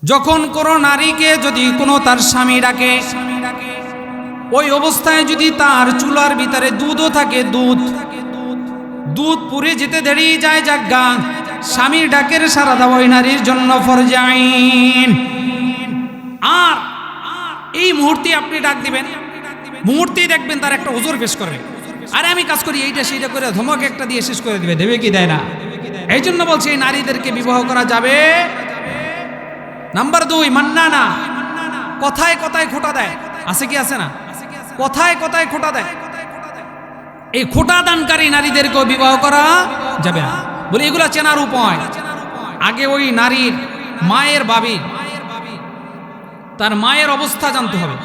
যখন কোনো নারীকে যদি কোনো তার স্বামী ডাকে, ওই অবস্থায় যদি তার চুলার ভিতরে দুধও থাকে, দুধ পুড়ে যেতে দেরি যায়, যাজ্ঞা স্বামীর ডাকের সাড়া দেওয়া ওই নারীর জন্য ফরজ আইন। আর এই মুহূর্তে আপনি ডাক দিবেন, মুহূর্তেই দেখবেন তার একটা ওজোর পেশ করবে, আরে আমি কাজ করি এইটা সেইটা করে ধমক একটা দিয়ে শেষ করে দিবে, দেবে কি দেয় না? এই জন্য বলছে এই নারীদেরকে বিবাহ করা যাবে। নাম্বার 2, মান্নানা, কথায় কথায় খোঁটা দেয়। আছে কি আছে না? কথায় কথায় খোঁটা দেয়। এই খোঁটা দানকারী নারীদেরকেও বিবাহ করা যাবে না। বলে এগুলা চেনার উপায়, আগে ওই নারীর মায়ের বাবি, তার মায়ের অবস্থা জানতে হবে,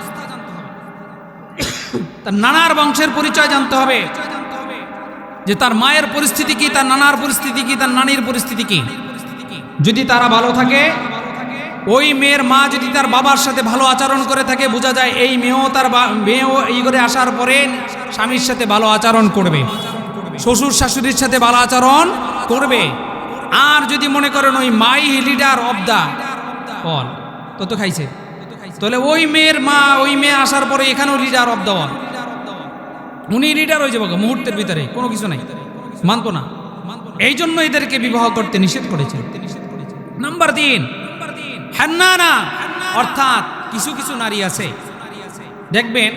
তার নানার বংশের পরিচয় জানতে হবে, যে তার মায়ের পরিস্থিতি কি, তার নানার পরিস্থিতি কি, তার নানির পরিস্থিতি কি। যদি তারা ভালো থাকে, ওই মেয়ের মা যদি তার বাবার সাথে ভালো আচরণ করে থাকে, বোঝা যায় এই মেয়েও এই করে আসার পরে স্বামীর সাথে ভালো আচরণ করবে, শ্বশুর শাশুড়ির সাথে ভালো আচরণ করবে। আর যদি মনে করেন ওই মাই লিডার অব দা অল, তত খাইছে, তাহলে ওই মেয়ের মা, ওই মেয়ে আসার পরে এখানেও লিডার অব দা অল, উনি লিডার হয়ে যাবে মুহূর্তের ভিতরে, কোনো কিছু নাই, মানতো না। এই জন্য এদেরকে বিবাহ করতে নিষেধ করেছে। নাম্বার 3, হান্নানা, অর্থাৎ কিছু কিছু নারী আছে দেখবেন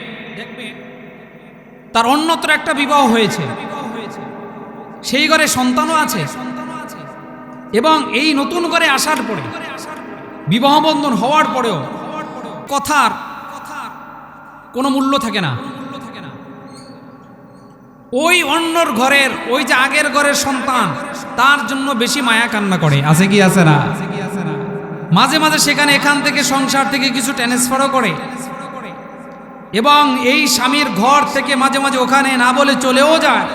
তার অন্যত্র একটা বিবাহ হয়েছে, সেই ঘরে সন্তানও আছে, এবং এই নতুন ঘরে আসার পরে বিবাহ বন্ধন হওয়ার পরেও কথার কোনো মূল্য থাকে না। ওই অন্যর ঘরের, ওই যে আগের ঘরের সন্তান, তার জন্য বেশি মায়া কান্না করে। আছে কি আছে না? মাঝে মাঝে সেখানে এখান থেকে সংসার থেকে কিছু ট্রান্সফারও করে, এবং এই স্বামীর ঘর থেকে মাঝে মাঝে ওখানে না বলে চলেও যায়।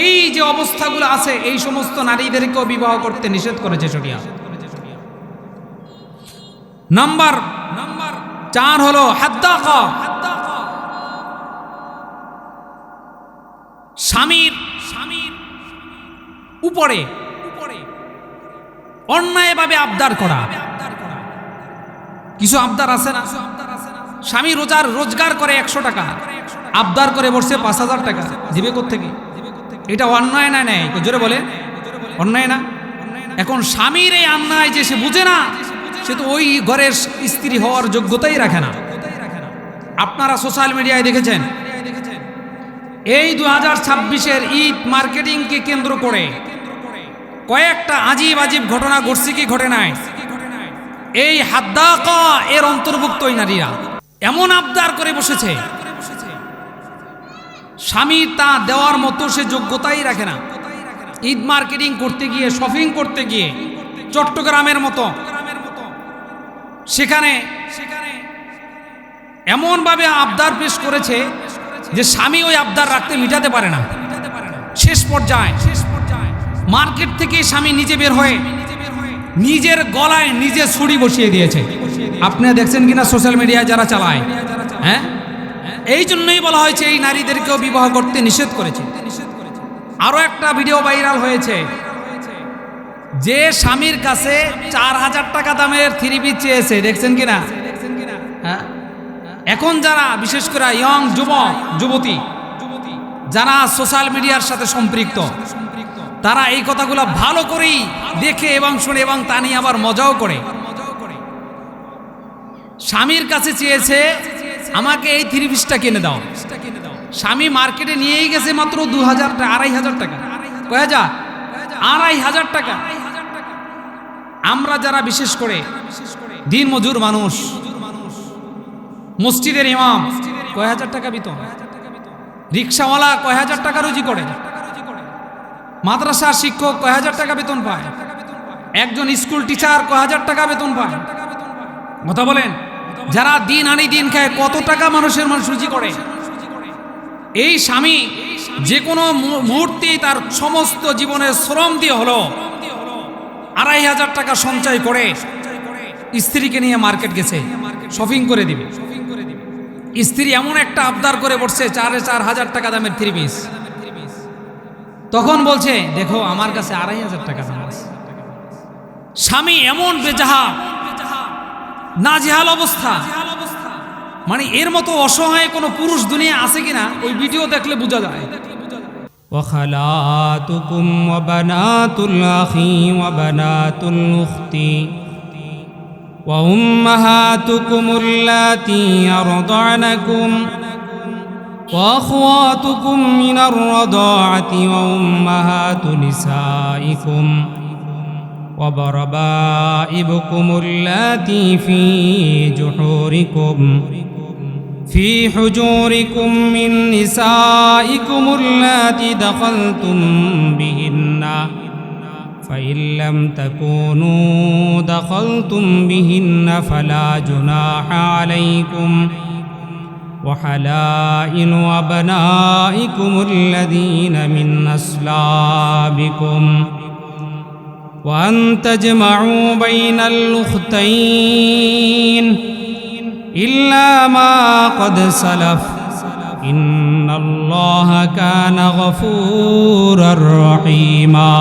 এই যে অবস্থাগুলো আছে, এই সমস্ত নারীদেরকেও বিবাহ করতে নিষেধ করেছে শরিয়া। নাম্বার 4 হলো হাদ্দাকা, স্বামীর উপরে অন্যায়ভাবে আবদার করা। কিছু আবদার আছে না, স্বামী রোজগার করে 100 টাকা, আবদার করে বসছে 5000 টাকা, দিবে কোত্থেকে? এটা অন্যায় না? নেই, জোরে বলে অন্যায় না? এখন স্বামীর এই অন্যায় যে সে বুঝে না, সে তো ওই ঘরের স্ত্রী হওয়ার যোগ্যতাই রাখে না। আপনারা সোশ্যাল মিডিয়ায় দেখেছেন, এই 2026-এর ঈদ মার্কেটিংকে কেন্দ্র করে কয়েকটা আজীব আজীব ঘটনা ঘটছে কি ঘটে নাই? এই হাদ্দাকা এর অন্তর্ভুক্ত ওই নারীরা এমন আবদার করে বসেছে, স্বামী তা দেওয়ার মতো সে যোগ্যতাই রাখে না। ঈদ মার্কেটিং করতে গিয়ে, শপিং করতে গিয়ে চট্টগ্রামের মতো সেখানে এমনভাবে আবদার পেশ করেছে যে স্বামী ওই আবদার রাখতে মিটাতে পারে না। শেষ পর্যায়ে মার্কেট থেকে স্বামী নিজে বের হয়ে নিজের গলায় নিজে ছুরি বসিয়ে দিয়েছে। আপনারা দেখছেন কিনা সোশ্যাল মিডিয়ায় যারা চালায়? হ্যাঁ, এই জন্যই বলা হয়েছে এই নারীদেরকেও বিবাহ করতে নিষেধ করেছে। আরো একটা ভিডিও ভাইরাল হয়েছে, যে স্বামীর কাছে 4000 টাকা দামের 3 পিস চেয়েছে। দেখছেন কিনা? হ্যাঁ, এখন যারা বিশেষ করে ইয়ং যুবতী যারা সোশ্যাল মিডিয়ার সাথে সম্পৃক্ত, তারা এই কথাগুলো ভালো করেই দেখে এবং শুনে এবং তা নিয়ে আবার মজাও করে। স্বামীর কাছে চেয়েছে আমাকে এই 3 পিসটা কিনে দাও। স্বামী মার্কেটে নিয়েই গেছে মাত্র 2000 টাকা, 2500 টাকা। কয় হাজার? 2500 টাকা। আমরা যারা বিশেষ করে দিন মজুর মানুষ, মসজিদের ইমাম কয় হাজার টাকা বেতন, রিক্সাওয়ালা কয় হাজার টাকা রুজি করে, মাদ্রাসার শিক্ষক কয় হাজার টাকা বেতন পায়, একজন স্কুল টিচার কয় হাজার টাকা বেতন পায়। কথা বলেন, যারা দিন আনি দিন খায়, কত টাকা মানুষ রুজি করে। এই স্বামী যে কোনো মুহূর্তে তার সমস্ত জীবনের শ্রম দিয়ে হলো 2500 টাকা সঞ্চয় করে স্ত্রীকে নিয়ে মার্কেট গেছে, শপিং করে দিবে। স্ত্রী এমন একটা আবদার করে বসছে 4000 টাকা দামের 3 পিস। তখন বলছে দেখো আমার কাছে 2500 টাকা দাম আছে। স্বামী এমন বেজাহা নাজেহাল অবস্থা। মানে এর মতো অসহায় কোনো পুরুষ দুনিয়া আছে কিনা ওই ভিডিও দেখলে বোঝা যায়। وخلاتكم وبنات الأخ وبنات الأخت وأمهاتكم اللاتي أرضعنكم وأخواتكم من الرضاعة وأمهات نسائكم وبربائبكم اللاتي في حجوركم من نسائكم اللاتي دخلتم بهن فإن لم تكونوا دخلتم بهن فلا جناح عليكم وحلائل أبنائكم الذين من أصلابكم وأن تجمعوا بين الأختين إلا ما قد سلف إن الله كان غفورا رحيما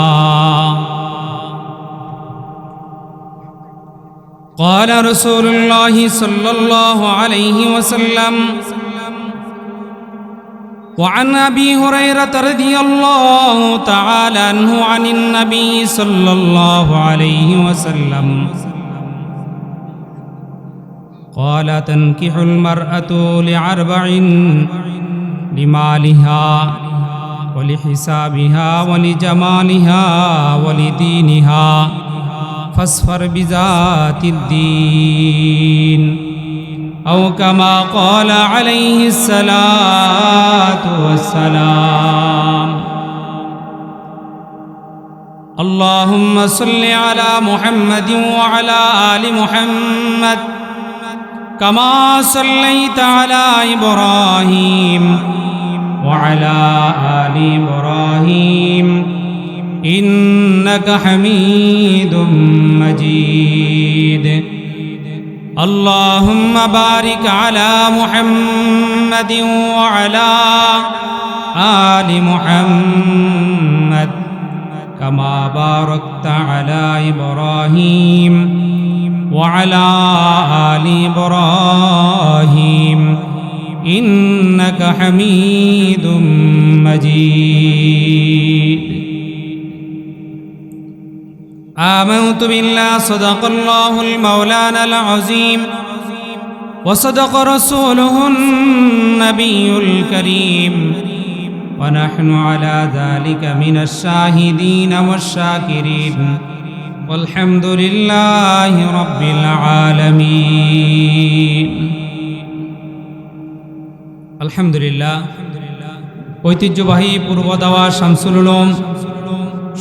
قال رسول الله صلى الله عليه وسلم وعن أبي هريرة رضي الله تعالى عنه عن النبي صلى الله عليه وسلم قال تنكح المرأة لأربع لمالها ولحسابها ولجمالها ولدينها فاصفر بذات الدين أو كما قال عليه الصلاة والسلام اللهم صل على محمد وعلى آل محمد كما صليت على إبراهيم وعلى آل إبراهيم إنك حميد مجيد اللهم بارك على محمد وعلى آل محمد كما باركت على إبراهيم وعلى آل إبراهيم إنك حميد مجيد آمنت بالله صدق الله المولانا العظيم وصدق رسوله النبي الكريم ونحن على ذلك من الشاهدين والشاكرين والحمد لله رب العالمين الحمد لله ঐতিহ্যবাহী পূর্বদাওয়া শামসুল উলুম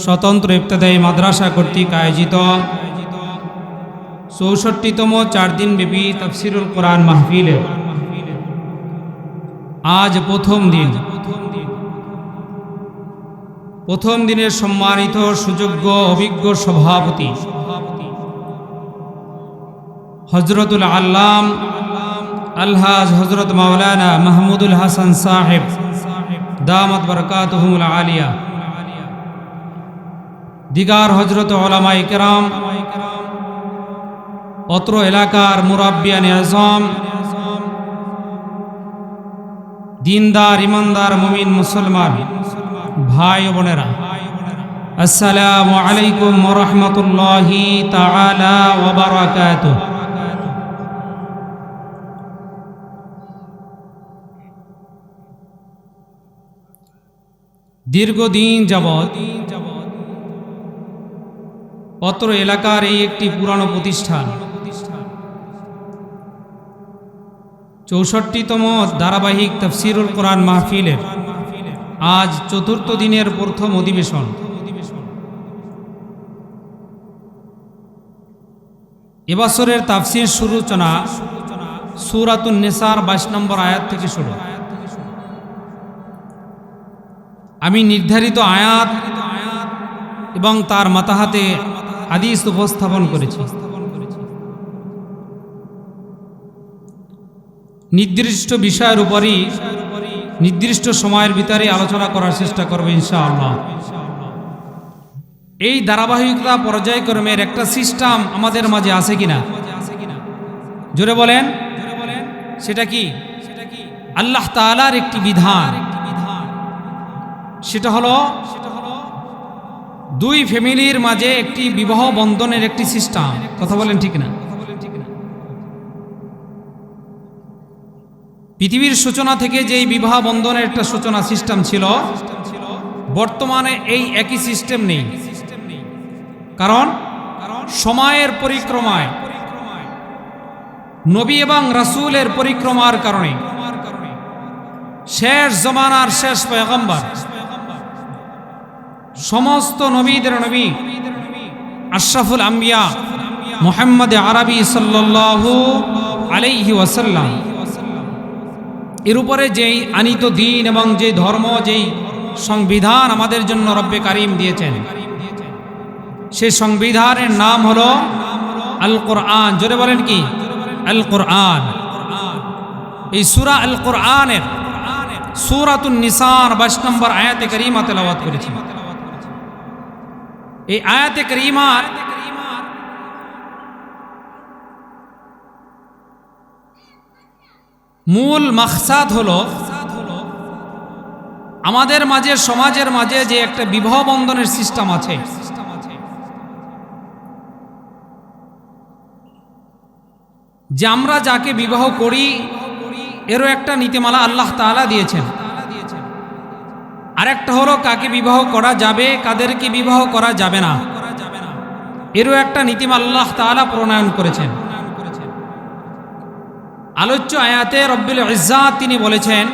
স্বতন্ত্র ইবতেদায়ী মাদ্রাসা কর্তৃক আয়োজিত ৬৪তম ৪ দিনব্যাপী তাফসিরুল কোরআন মাহফিলে আজ প্রথম দিনের সম্মানিত সুযোগ্য অভিজ্ঞ সভাপতি হযরতুল আল্লাম আলহাজ হযরত মাওলানা মাহমুদুল হাসান সাহেব দামাত বরকাতুহুমুল আলিয়া, দিগার হযরত উলামায়ে কেরাম, অত্র এলাকার মুরাব্বিয়ানে আযম, দিনদার ইমানদার মুমিন মুসলমান ভাই ও বোনেরা, আসসালামু আলাইকুম ওয়া রাহমাতুল্লাহি তাআলা ওয়া বারাকাতুহু। দীর্ঘদিন যাবৎ অত্র এলাকার এই একটি পুরানো প্রতিষ্ঠান ৬৪তম ধারাবাহিক তাফসিরুল কোরআন মাহফিলের আজ ৪র্থ দিনের প্রথম অধিবেশন। এবছরের তাফসির সূচনা সূরাতুন নিসার ২২ নম্বর আয়াত থেকে শুরু। আমি নির্ধারিত আয়াত এবং তার মাতাহাতে হাদিস উপস্থাপন করেছি। নির্দিষ্ট বিষয়ের উপরই নির্দিষ্ট সময়ের ভিতরে আলোচনা করার চেষ্টা করব ইনশাআল্লাহ। এই ধারাবাহিকতা পর্যায়ক্রমের একটা সিস্টেম আমাদের মাঝে আছে কিনা? জোরে বলেন, সেটা কি? আল্লাহ তাআলার একটি বিধান। সেটা হলো দুই ফ্যামিলির মাঝে একটি বিবাহ বন্ধনের একটি সিস্টেম। কথা বলেন ঠিক না? পৃথিবীর সূচনা থেকে যেই বিবাহ বন্ধনের একটা সূচনা সিস্টেম ছিল, বর্তমানে এই একই সিস্টেম নেই। কারণ সময়ের পরিক্রমায়, নবী এবং রাসূলের পরিক্রমার কারণে শেষ জমানার শেষ পয়গম্বর, সমস্ত নবীদের নবী আশরাফুল আম্বিয়া মুহাম্মদ আরবি সাল্লাল্লাহু আলাইহি ওয়াসাল্লাম এর উপরে যেই আনিত দিন এবং যে ধর্ম, যেই সংবিধান আমাদের জন্য রব্বে কারিম দিয়েছেন, সেই সংবিধানের নাম হলো আল কোরআন। জোরে বলেন কি? আল কোরআন। এই সূরা আল কোরআনের সূরাতুন নিসার 22 নম্বর আয়াতে কারিমা তেলাওয়াত করেছি। এই আয়াতে কারিমার মূল মাকসাদ হলো আমাদের মাঝে, সমাজের মাঝে যে একটা বিবাহ বন্ধনের সিস্টেম আছে, যে আমরা যাকে বিবাহ করি এরও একটা নীতিমালা আল্লাহ তাআলা দিয়েছেন। আরেকটা হলো কাকে বিবাহ করা যাবে, কাদেরকে বিবাহ করা যাবে না, এরও একটা নীতিমালা আল্লাহ তাআলা প্রণয়ন করেছেন। আলোচ্য আয়াতে রব্বুল ইজ্জাত তিনি বলেছেন,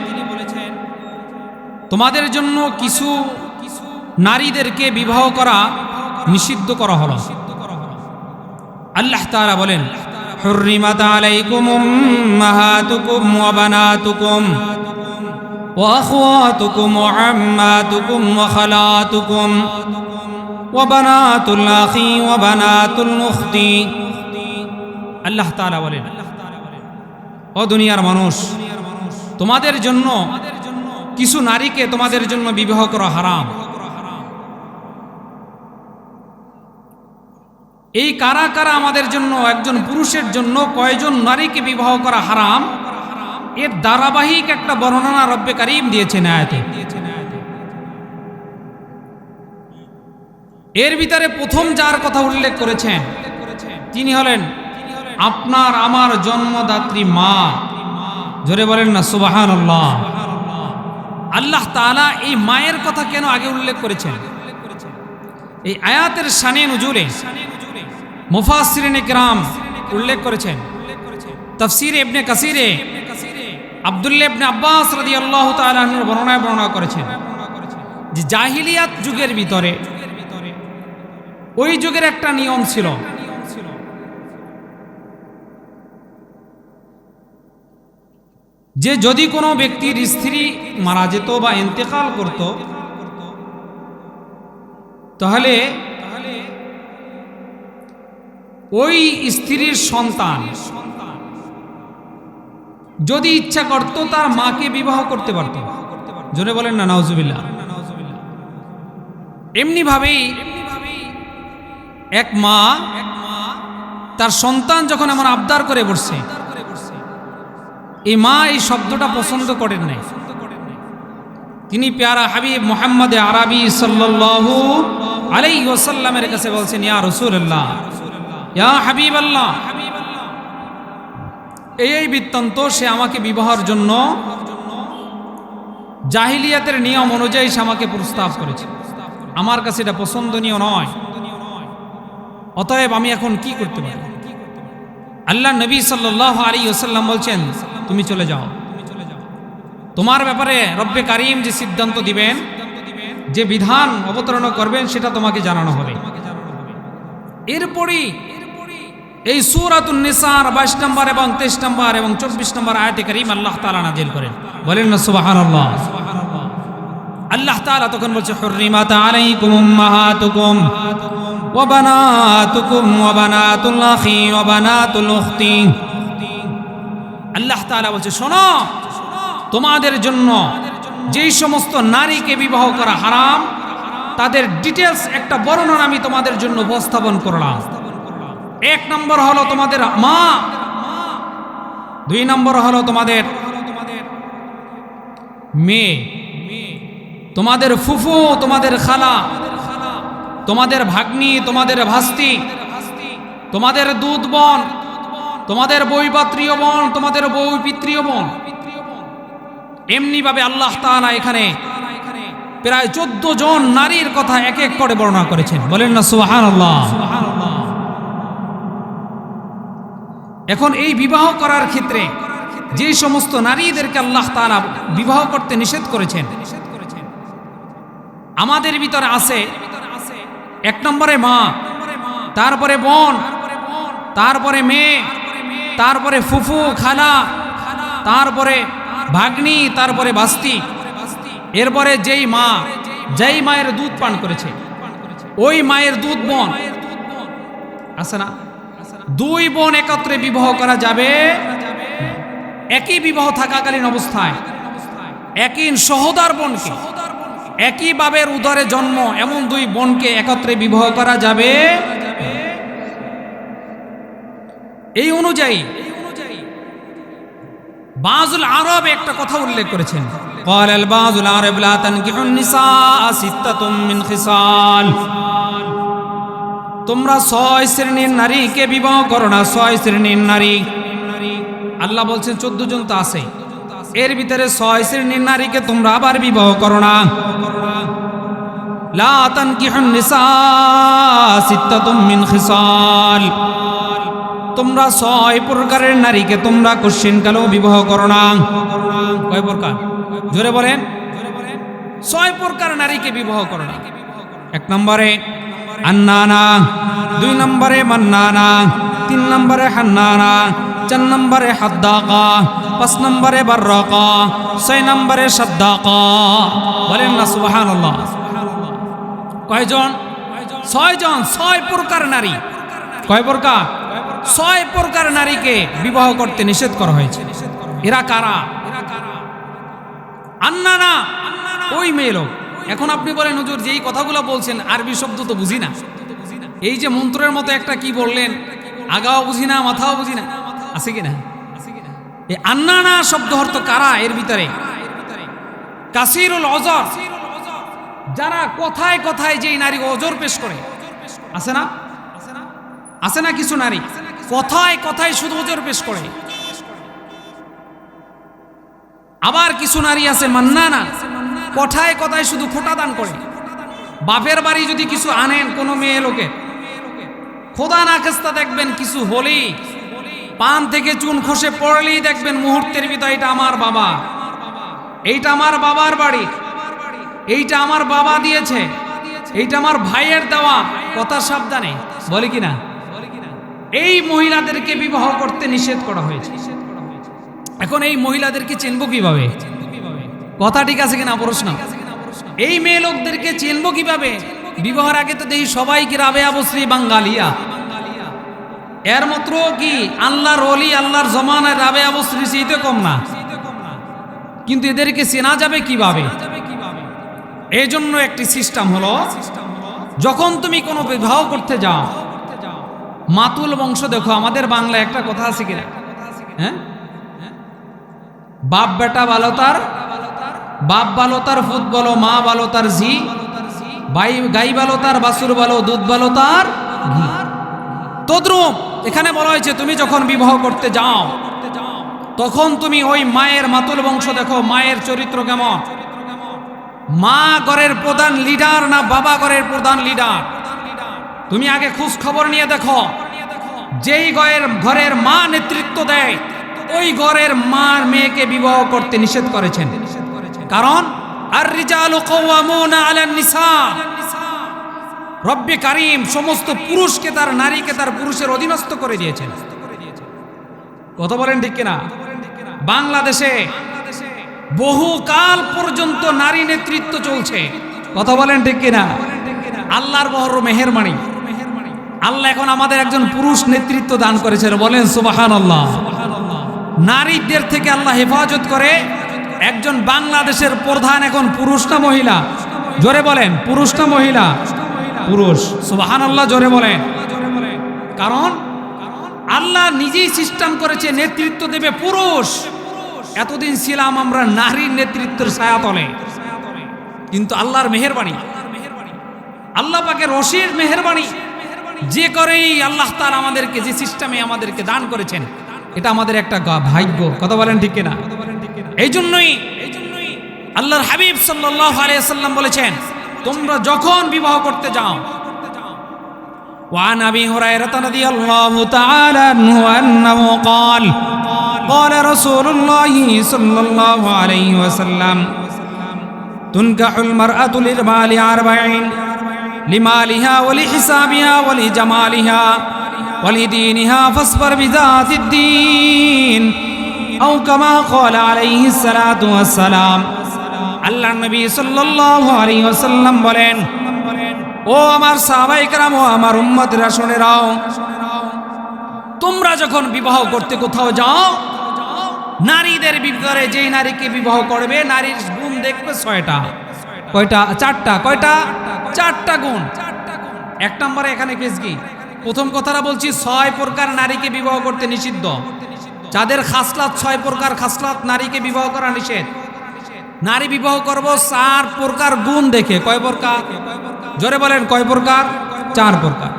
তোমাদের জন্য কিছু নারীদেরকে বিবাহ করা নিষিদ্ধ করা হলো। আল্লাহ তাআলা বলেন, হুররিমাত আলাইকুম উম্মাহাতুকুম ওয়া বানাতুকুম ওয়া আখওয়াতুকুম ওয়া আম্মাতুকুম ওয়া খালাতুকুম ওয়া বানাতুল আখি ওয়া বানাতুল উখতি। আল্লাহ তাআলা বলেন, ও দুনিয়ার মানুষ, তোমাদের জন্য কিছু নারীকে তোমাদের জন্য বিবাহ করা হারাম। এই কারা কারা আমাদের জন্য, একজন পুরুষের জন্য কয়জন নারীকে বিবাহ করা হারাম, এর ধারাবাহিক একটা বর্ণনা রব্বে কারিম দিয়েছেন আয়াতে। এর ভিতরে প্রথম যার কথা উল্লেখ করেছেন তিনি হলেন আপনার আমার জন্মদাত্রী মা। জোরে বলেন না সুবহানাল্লাহ। আল্লাহ তাআলা এই মায়ের কথা কেন আগে উল্লেখ করেছেন? এই আয়াতের শানে নুজুলে মুফাসসিরিনে কিরাম উল্লেখ করেছেন। তাফসীরে ইবনে কাসিরে আব্দুল্লাহ ইবনে আব্বাস রাদিয়াল্লাহু তাআলা আনহুর বর্ণনা করেছেন যে জাহিলিয়াত যুগের ভিতরে, ওই যুগের একটা নিয়ম ছিল, যে যদি কোনো ব্যক্তির স্ত্রী মারা যেত বা ইন্তেকাল করত, তাহলে ওই স্ত্রীর সন্তান যদি ইচ্ছা করত তার মাকে বিবাহ করতে পারত। জোরে বলেন না নাউজুবিল্লাহ। এমনি ভাবেই এক মা তার সন্তান যখন এমন আবদার করে বসছে, এই মা এই শব্দটা পছন্দ করেন নাই। তিনি প্যারা হাবিব মুহাম্মদ আরবি সাল্লাল্লাহু আলাইহি ওয়াসাল্লামের কাছে বলছেন, ইয়া রাসূলুল্লাহ, ইয়া হাবিবাল্লাহ, এই বৃত্তান্ত, সে আমাকে বিবাহের জন্য জাহিলিয়াতের নিয়ম অনুযায়ী সে আমাকে প্রস্তাব করেছে, আমার কাছে এটা পছন্দনীয় নয়, অতএব আমি এখন কি করতে পারি? আল্লাহ নবী সাল্লাল্লাহু আলাইহি ওয়াসাল্লাম বলছেন, তুমি চলে যাও। তোমার ব্যাপারে রব্বে কারিম যে সিদ্ধান্ত দিবেন, যে বিধান অবতরণ করবেন, সেটা তোমাকে জানানো হবে। এরপরই এই সূরাতুন নিসার 22 নম্বর এবং 23 নম্বর এবং 24 নম্বর আয়াতে কারিম আল্লাহ তাআলা নাযিল করেন। বলেন না সুবহানাল্লাহ। আল্লাহ তাআলা তখন বলছে, হুররিমাত আলাইকুম উম্মাহাতুকুম ওয়া বানাতুকুম ওয়া বানাতুল আখি ওয়া বানাতুল উখতি। আল্লাহ তাআলা বলছে, শোনো, তোমাদের জন্য যেই সমস্ত নারীকে বিবাহ করা হারাম, তাদের ডিটেলস একটা বর্ণনা আমি তোমাদের জন্য উপস্থাপন করলাম। এক নম্বর হলো তোমাদের মা, 2 নম্বর হলো তোমাদের মেয়ে, তোমাদের ফুফু, তোমাদের খালা, তোমাদের ভাগ্নি, তোমাদের ভাস্তি, তোমাদের দুধ বোন, তোমাদের বৈপাত্রীয় বোন, তোমাদের বৈপিত্রীয় বোন। এমনি ভাবে আল্লাহ তাআলা এখানে প্রায় 14 জন নারীর কথা এক এক করে বর্ণনা করেছেন। বলেন না সুবহানাল্লাহ। এখন এই বিবাহ করার ক্ষেত্রে যে সমস্ত নারীদেরকে আল্লাহ তাআলা বিবাহ করতে নিষেধ করেছেন, আমাদের ভিতরে আছে 1 নম্বরে মা, তারপরে বোন, তারপরে মেয়ে, তারপরে ফুফু খালা, তারপরে ভাগ্নি, তারপরে ভাস্তি। এরপরে যেই মায়ের দুধ পান করেছে ওই মায়ের দুধ বোন আছে না, 2 বোন একত্রে বিবাহ করা যাবে না। একই বিবাহ থাকাকালীন অবস্থায় একই সহোদর বোনকে, একই বাবের উদরে জন্ম এমন 2 বোনকে একত্রে বিবাহ করা যাবে। এই অনুযায়ী বাযুল আরব একটা কথা উল্লেখ করেছেন, ক্বালাল বাযুল আরব লা তানকিহুন নিসা সিত্তাতুম মিন খিসাল, তোমরা 6 শ্রেণীর নারীকে বিবাহ করো না। 6 শ্রেণীর নারী আল্লাহ বলছেন 14 জন তো আছে, এর ভিতরে 6 শ্রেণীর নারীকে তোমরা আবার বিবাহ করো না। লা তানকিহুন নিসা সিত্তাতুম মিন খিসাল, তোমরা 6 প্রকারের নারীকে তোমরা কোশ্চিন কালেও বিবাহ করো না। কয় প্রকার? জোরে বলেন। 6 প্রকার নারীকে বিবাহ করো না। 1 নম্বরে আন্নানা, 2 নম্বরে মান্নানা, 3 নম্বরে হান্নানা, 4 নম্বরে হাদ্দাকা, 5 নম্বরে বাররাকা, 6 নম্বরে সাদ্দাকা। বলেন না সুবহানাল্লাহ। কয়জন? 6 জন। 6 প্রকার নারী। কয় প্রকার? 6 প্রকার নারীকে বিবাহ করতে নিষেধ করা হয়েছে। এরা কারা? আন্নানা, ওই মেয়ে লোক। এখন আপনি বলেন হুজুর যেই কথাগুলো বলছেন আরবি শব্দ তো বুঝি না, এই যে মন্ত্রের মতো একটা কি বললেন, আগাও বুঝি না মাথাও বুঝি না, আছে কিনা? এই আন্নানা শব্দ অর্থ কারা? এর ভিতরে কাসিরুল অজর, যারা কথায় কথায় যেই নারী অজর পেশ করে, আছে না? আছে না কিছু নারী কথায় কথায় শুধু অজর পেশ করে। আবার কিছু নারী আছে মান্নানা, কথায় কথায় শুধু খোটা দান করে। বাপের বাড়ি যদি কিছু আনেন কোনো মেয়ে লোকে, খোদা না খাস্তা দেখবেন কিছু হলেই পান থেকে চুন খসে পড়লেই দেখবেন মুহূর্তের ভিতরে এটা আমার বাবা, এইটা আমার বাবার বাড়ি, এইটা আমার বাবা দিয়েছে, এইটা আমার ভাইয়ের দেওয়া। কথা সাবধানে বলে কিনা? এই মহিলাদেরকে বিবাহ করতে নিষেধ করা হয়েছে। এখন এই মহিলাদেরকে চিনব কিভাবে? কথা ঠিক আছে কিনা? প্রশ্ন। এই মেয়ে লোকদেরকে চিনব কিভাবে? বিবাহের আগে তো দেখি সবাই কি রাবেয়া বসরি বাঙ্গালিয়া, এর মাত্র কি আল্লাহর ওলি আল্লাহর জমানায় রাবেয়া বসরি সেইতে কম না, কিন্তু এদেরকে চেনা যাবে কিভাবে? এই জন্য একটি সিস্টেম হলো, যখন তুমি কোনো বিবাহ করতে যাও মাতুল বংশ দেখো। আমাদের বাংলায় একটা কথা আছে কিনা, হ্যাঁ, বাপ বেটা ভালো তার, বাপ ভালো তার ফুট বলো, মা ভালো তার ঝি, ভাই গাই ভালো তার, বাছুর ভালো, দুধ ভালো তার ঘি। তদ্রূপ এখানে বলা হয়েছে তুমি যখন বিবাহ করতে যাও তখন তুমি ওই মায়ের মাতুল বংশ দেখো, মায়ের চরিত্র কেমন, মা ঘরের প্রধান লিডার না বাবা ঘরের প্রধান লিডার। তুমি আগে খোঁজ খবর নিয়ে দেখো, যেই ঘরের মা নেতৃত্ব দেয় ওই ঘরের মার মেয়েকে বিবাহ করতে নিষেধ করেছেন। কারণ আর রিজালু কাওয়ামুনা আলান নিসা, রব্বে কারীম সমস্ত পুরুষকে তার নারীকে তার পুরুষের অধীনস্থ করে দিয়েছেন। কথা বলেন ঠিক কিনা? বাংলাদেশে বহুকাল পর্যন্ত নারী নেতৃত্ব চলছে। কথা বলেন ঠিক কিনা? আল্লাহর বড় মেহেরবানি, আল্লাহ এখন আমাদের একজন পুরুষ নেতৃত্ব দান করেছেন। বলেন সুবহানাল্লাহ। নারীদের থেকে আল্লাহ হেফাজত করে একজন বাংলাদেশের প্রধান এখন পুরুষ না মহিলা? জোরে বলেন, পুরুষ না মহিলা? পুরুষ। সুবহানাল্লাহ, জোরে বলেন। কারণ আল্লাহ নিজেই সিস্টেম করেছে নেতৃত্ব দেবে পুরুষ। এতদিন ছিলাম আমরা নারীর নেতৃত্বের ছায়াতলে, কিন্তু আল্লাহর মেহেরবানি, আল্লাহ পাকের অশেষ মেহেরবানি, যে করেই আল্লাহ তাআলা আমাদেরকে যে সিস্টেমে আমাদেরকে দান করেছেন, এটা আমাদের একটা ভাগ্য। কথা বলেন ঠিক কিনা? এই জন্যই আল্লাহর হাবিব সাল্লাল্লাহু আলাইহি ওয়াসাল্লাম বলেছেন, তোমরা যখন বিবাহ করতে যাও, وعن أبي هريرة رضي الله تعالى عنه أنه قال قال رسول الله صلى الله عليه وسلم تنكح المرأة للمال 40 لمالها ولحسابها ولجمالها ولدينها فاصبر بذات الدين أو كما قال عليه الصلاة والسلام আল্লাহর নবী সাল্লাল্লাহু আলাইহি ওয়াসাল্লাম বলেন, ও আমার সাহাবায়ে কেরাম, ও আমার উম্মতরা শুনে নাও, তোমরা যখন বিবাহ করতে কোথাও যাও, নারীদের ভিতরে যেই নারীকে বিবাহ করবে, নারীর গুণ দেখবে 6টা। কয়টা? 4টা। কয়টা? 4টা গুণ। এক নম্বরে এখানে কেস কি? প্রথম কথাটা বলছি, 6 প্রকার নারীকে বিবাহ করতে নিষিদ্ধ। যাদের খাসলাত 6 প্রকার খাসলাত, নারীকে বিবাহ করা নিষেধ। নারী বিবাহ করব 4 প্রকার গুণ দেখে। কয় প্রকার? জোরে বলেন, কয় প্রকার? 4 প্রকার।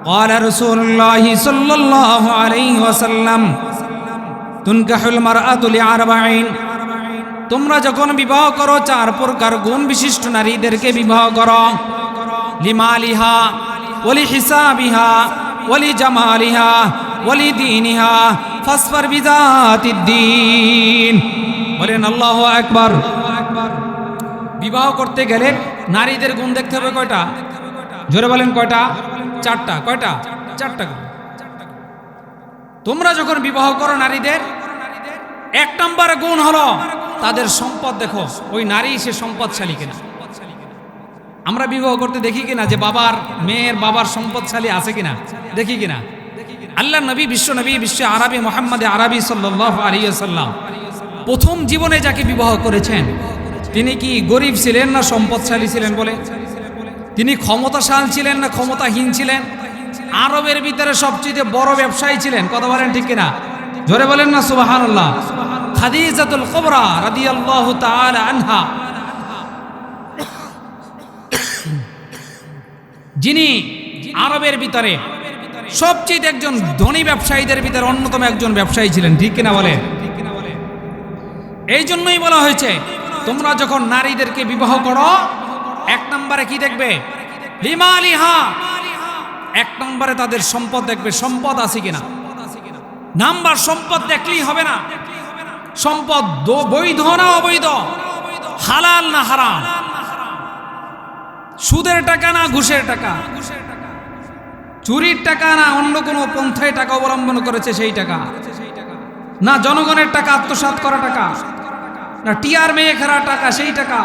قال رسول الله صلى الله عليه وسلم تنكح المرأة ل40। তোমরা যখন বিবাহ করো 4 প্রকার গুণ বিশিষ্ট নারীদেরকে বিবাহ করো। লিমালিহা ওয়ালি হিসাবিহা ওয়ালি জামালিহা ওয়ালি দীনিহা ফাসফার বিযাতিদ দ্বীন। বলেন আল্লাহু আকবার। বিবাহ করতে গেলে নারীদের গুণ দেখতে হবে কয়টা? জোরে বলেন, কয়টা? 4টা। কয়টা? 4টা গুণ। তোমরা যখন বিবাহ করো নারীদের, 1 নম্বর গুণ হলো তাদের সম্পদ দেখো, ওই নারী সে সম্পদশালী কিনা। আমরা বিবাহ করতে দেখি কিনা যে মেয়ের বাবার সম্পদশালী আছে কিনা, দেখি কিনা? আল্লাহ নবী, বিশ্ব নবী, বিশ্ব আরবি মুহাম্মদ আরবি সাল্লাল্লাহু আলাইহি ওয়াসাল্লাম প্রথম জীবনে যাকে বিবাহ করেছেন, তিনি কি গরিব ছিলেন না সম্পদশালী ছিলেন? বলে, তিনি ক্ষমতাশালী ছিলেন না ক্ষমতাহীন ছিলেন? আরবের ভিতরে সবচেয়ে বড় ব্যবসায়ী ছিলেন। কথা বলেন ঠিক কিনা? জোরে বলেন না সুবহানাল্লাহ। খাদিজাতুল কুবরা রাদিয়াল্লাহু তাআলা আনহা, যিনি আরবের ভিতরে সবচেয়ে একজন ধনী ব্যবসায়ীদের ভিতরে অন্যতম একজন ব্যবসায়ী ছিলেন। ঠিক কিনা বলেন? এই জন্যই বলা হয়েছে, তোমরা যখন নারীদেরকে বিবাহ করো, 1 নম্বরে কি দেখবে? লিমালিহা, 1 নম্বরে তাদের সম্পদ দেখবে, সম্পদ আছে কিনা। নাম্বার সম্পদ দেখলেই হবে না, সম্পদ বৈধ না অবৈধ, হালাল না হারাম, সুদের টাকা না ঘুষের টাকা, চুরির টাকা না অন্য কোনো পন্থায় টাকা অবলম্বন করেছে সেই টাকা, না জনগণের টাকা আত্মসাৎ করা টাকা, না টিআর মেয়ে খেলা টাকা সেই টাকা,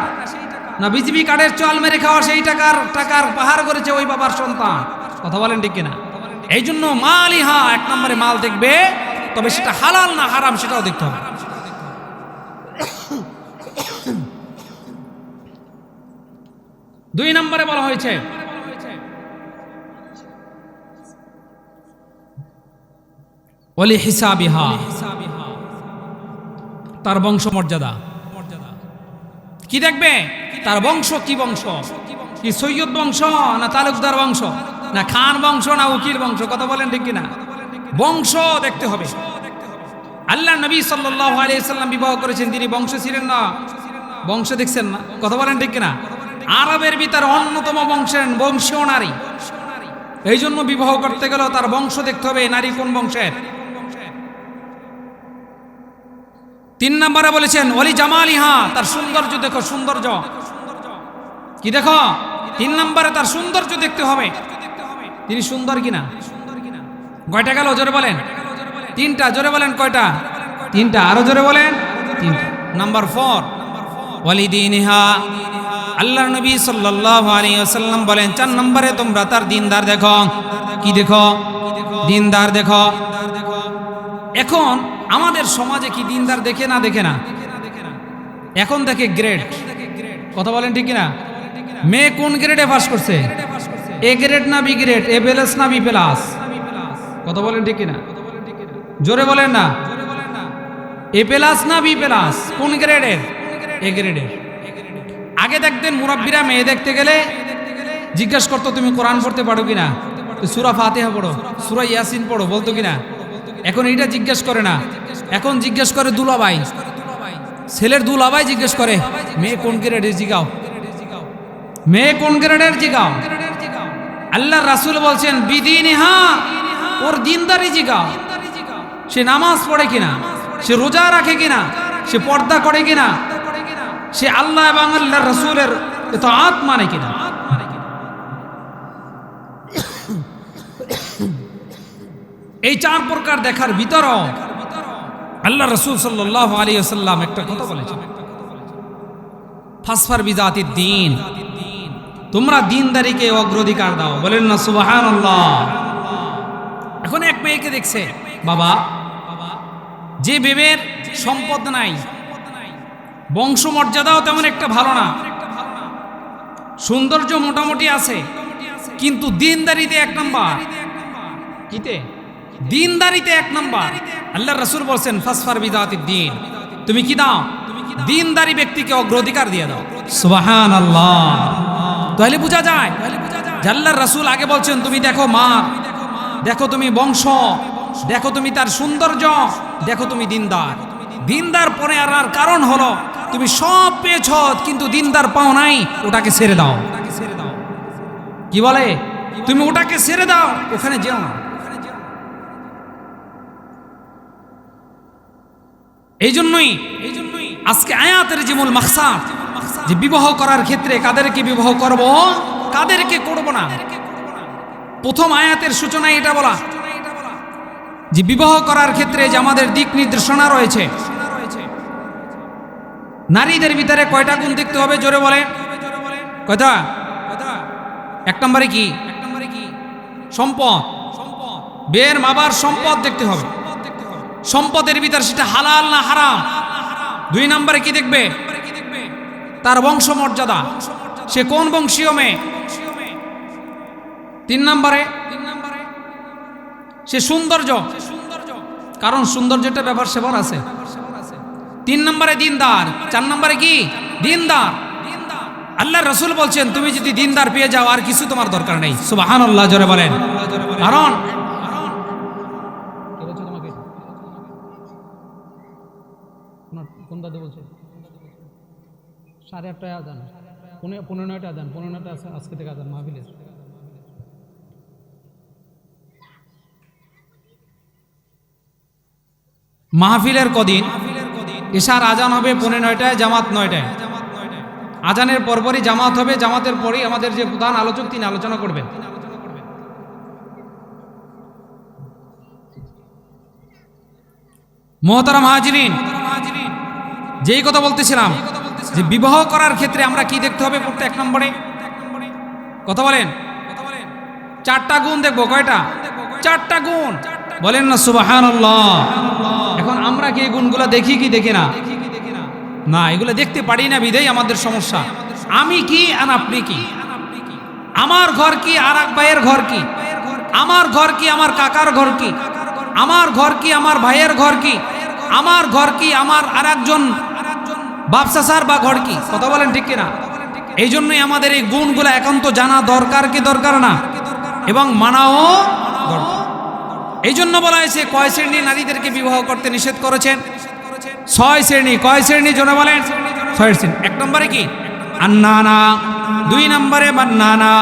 না বিজেপি কার্ডের চাল মেরে খাওয়া সেই টাকার পাহাড় করেছে ওই বাবার সন্তান। কথা বলেন ঠিক কিনা? এই জন্য মালিহা, 1 নম্বরে মাল দেখবে, তবে সেটা হালাল না হারাম সেটাও দেখতে হবে। 2 নম্বরে বলা হয়েছে ওয়ালি হিসাবিহা, তার বংশ মর্যাদা কি দেখবে? তার বংশ কি বংশ, কি সৈয়দ বংশ না তালুকদার বংশ, না খান বংশ না উকিল বংশ। কথা বলেন ঠিক কিনা? বংশ দেখতে হবে। আল্লাহ নবী সাল্লাল্লাহু আলাইহি ওয়াসাল্লাম বিবাহ করেছেন, তিনি বংশ ছিলেন না, বংশ দেখছেন না। কথা বলেন ঠিক কিনা? আরবের ভিতরে অন্যতম বংশীয় নারী, এই জন্য বিবাহ করতে গেলেও তার বংশ দেখতে হবে, নারী কোন বংশের। 3 নম্বরে বলেছেন ওয়ালি জামালিহা, তার সৌন্দর্য দেখো, সৌন্দর্য কি দেখো? 3 নম্বরে তার সৌন্দর্য দেখতে হবে, তিনি সুন্দর কিনা। কয়টা গেল? জোরে বলেন। 3টা। জোরে বলেন কয়টা? 3টা। আরো জোরে বলেন। 3টা। নাম্বার 4 ওয়ালিদিনহা, আল্লাহর নবী সাল্লাল্লাহু আলাইহি ওয়াসাল্লাম বলেন 4 নম্বরে তোমরা তার দিনদার দেখো। কি দেখো? দিনদার দেখো। এখন আমাদের সমাজে কি দিনদার দেখে না? দেখে না। এখন দেখে গ্রেড। কথা বলেন ঠিক কিনা? মেয়ে কোন গ্রেডে পাস করছে? এ গ্রেড না বি গ্রেড, এ প্লাস না বি প্লাস? কথা বলেন ঠিক কিনা? জোরে বলেন না। এ প্লাস না বি প্লাস? কোন গ্রেডের? এ গ্রেডের। আগে দেখতেন মুরাব্বিরা মেয়ে দেখতে গেলে জিজ্ঞাসা করতো তুমি কোরআন পড়তে পারো কিনা, সূরা ফাতিহা পড়ো, সূরা ইয়াসিন পড়ো, বলতো কিনা? এখন এটা জিজ্ঞেস করে না, এখন জিজ্ঞেস করে দুলাভাই, ছেলের দুলাভাই জিজ্ঞেস করে মেয়ে কোন গ্রেডের জিগাও, মেয়ে কোন গ্রেডের জিগাও। আল্লাহ রাসূল বলছেন বিদিনিহা, ওর দিনদারি জিগাও, সে নামাজ পড়ে কিনা, সে রোজা রাখে কিনা, সে পর্দা করে কিনা, সে আল্লাহ এবং আল্লাহ রাসূলের ইতাআত মানে কিনা। এই চার প্রকার দেখার ভিতরও আল্লাহ রাসূল সাল্লাল্লাহু আলাইহি ওয়াসাল্লাম একটা কথা বলেছেন, ফাসফার বিজাতিদ দ্বীন, তোমরা দ্বীনদারিকে অগ্রাধিকার দাও। বলেন না সুবহানাল্লাহ। এখন এক মেয়েকে দেখছে বাবা, যে বেবের সম্পদ নাই, বংশমর্যাদাও তেমন একটা ভালো না, সৌন্দর্য মোটামুটি আছে, কিন্তু দ্বীনদারিতে এক নাম্বার। কিতে? দ্বীনদারিতে এক নাম্বার। আল্লাহ রাসূল বলছেন ফাসফার বিজাতিদ দ্বীন, তুমি কি দাও? দ্বীনদারি ব্যক্তিকে অগ্রাধিকার দিয়ে দাও। সুবহানাল্লাহ। তাহলে বোঝা যায় যে আল্লাহর রাসূল আগে বলছেন তুমি দেখো মা, দেখো তুমি বংশ, দেখো তুমি তার সৌন্দর্য, দেখো তুমি দিনদার। দিনদার পরে আর কারণ হলো তুমি সব পেয়েছ কিন্তু দিনদার পাও নাই, ওটাকে ছেড়ে দাও। কি বলে? তুমি ওটাকে ছেড়ে দাও, ওখানে যেও না। এই জন্যই আজকে আয়াতের যে মূল মাকসাদ, যে বিবাহ করার ক্ষেত্রে কাদেরকে বিবাহ করব, কাদেরকে করব না, প্রথম আয়াতের সূচনায় এটা বলা যে বিবাহ করার ক্ষেত্রে যে আমাদের দিক নির্দেশনা রয়েছে। নারীদের ভিতরে কয়টা গুণ দেখতে হবে? জোরে বলেন কয়টা? এক নম্বরে কি? সম্পদ। বিয়ের বাবার সম্পদ দেখতে হবে, সম্পদের ভিতর সেটা হালাল না হারাম। দুই নম্বরে কি দেখবে? তার বংশমর্যাদা, সে কোন বংশীয় মেয়ে। তিন নম্বরে সে সৌন্দর্য, কারণ সৌন্দর্যটা ব্যাপার সেবার আছে। তিন নম্বরে দিনদার। চার নম্বরে কি? দিনদার। আল্লাহ রাসূল বলছেন তুমি যদি দিনদার পেয়ে যাও আর কিছু তোমার দরকার নেই। সুবহানাল্লাহ জোরে বলেন। কারণ কোন দাদু বলছে 8:30টায় আজান, 9:15 আজান, 15টা আজকে থেকে আজান মাহফিলের। মাহফিলের কদিন এশার আজান হবে 9:15টায়, জামাত 9টায়। আজানের পরপরই জামাত হবে, জামাতের পরেই আমাদের যে প্রধান আলোচক তিনি আলোচনা করবেন। মুহতারাম হাজিরিন, যেই কথা বলতেছিলাম যে বিবাহ করার ক্ষেত্রে আমরা কি দেখতে হবে? পড়তে এক নম্বরে কথা বলেন, চারটা গুণ দেখবো। কয়টা? চারটা গুণ। বলেন না সুবহানাল্লাহ। এখন আমরা কি এই গুণগুলো দেখি কি দেখি না? না, এগুলো দেখতে পারি না, বিধাই আমাদের সমস্যা। আমি কি আর আপনি কি? আমার ঘর কি আর এক ভাইয়ের ঘর কি? আমার ঘর কি আমার কাকার ঘর কি? আমার ঘর কি আমার ভাইয়ের ঘর কি? আমার ঘর কি আমার আর একজন বাপ চাচার বা ঘর কি? কথা বলেন ঠিক কিনা? এই জন্যই আমাদের এই গুণগুলো একান্ত জানা দরকার কি দরকার না, এবং মানাও দরকার। এই জন্য বলা হয়েছে কয় শ্রেণী নারীদেরকে বিবাহ করতে নিষেধ করেছেন? 6 শ্রেণী। কয় শ্রেণী জোরে বলেন? 6 শ্রেণী। এক নম্বরে কি? আন্নানা। 2 নম্বরে মান্নানা।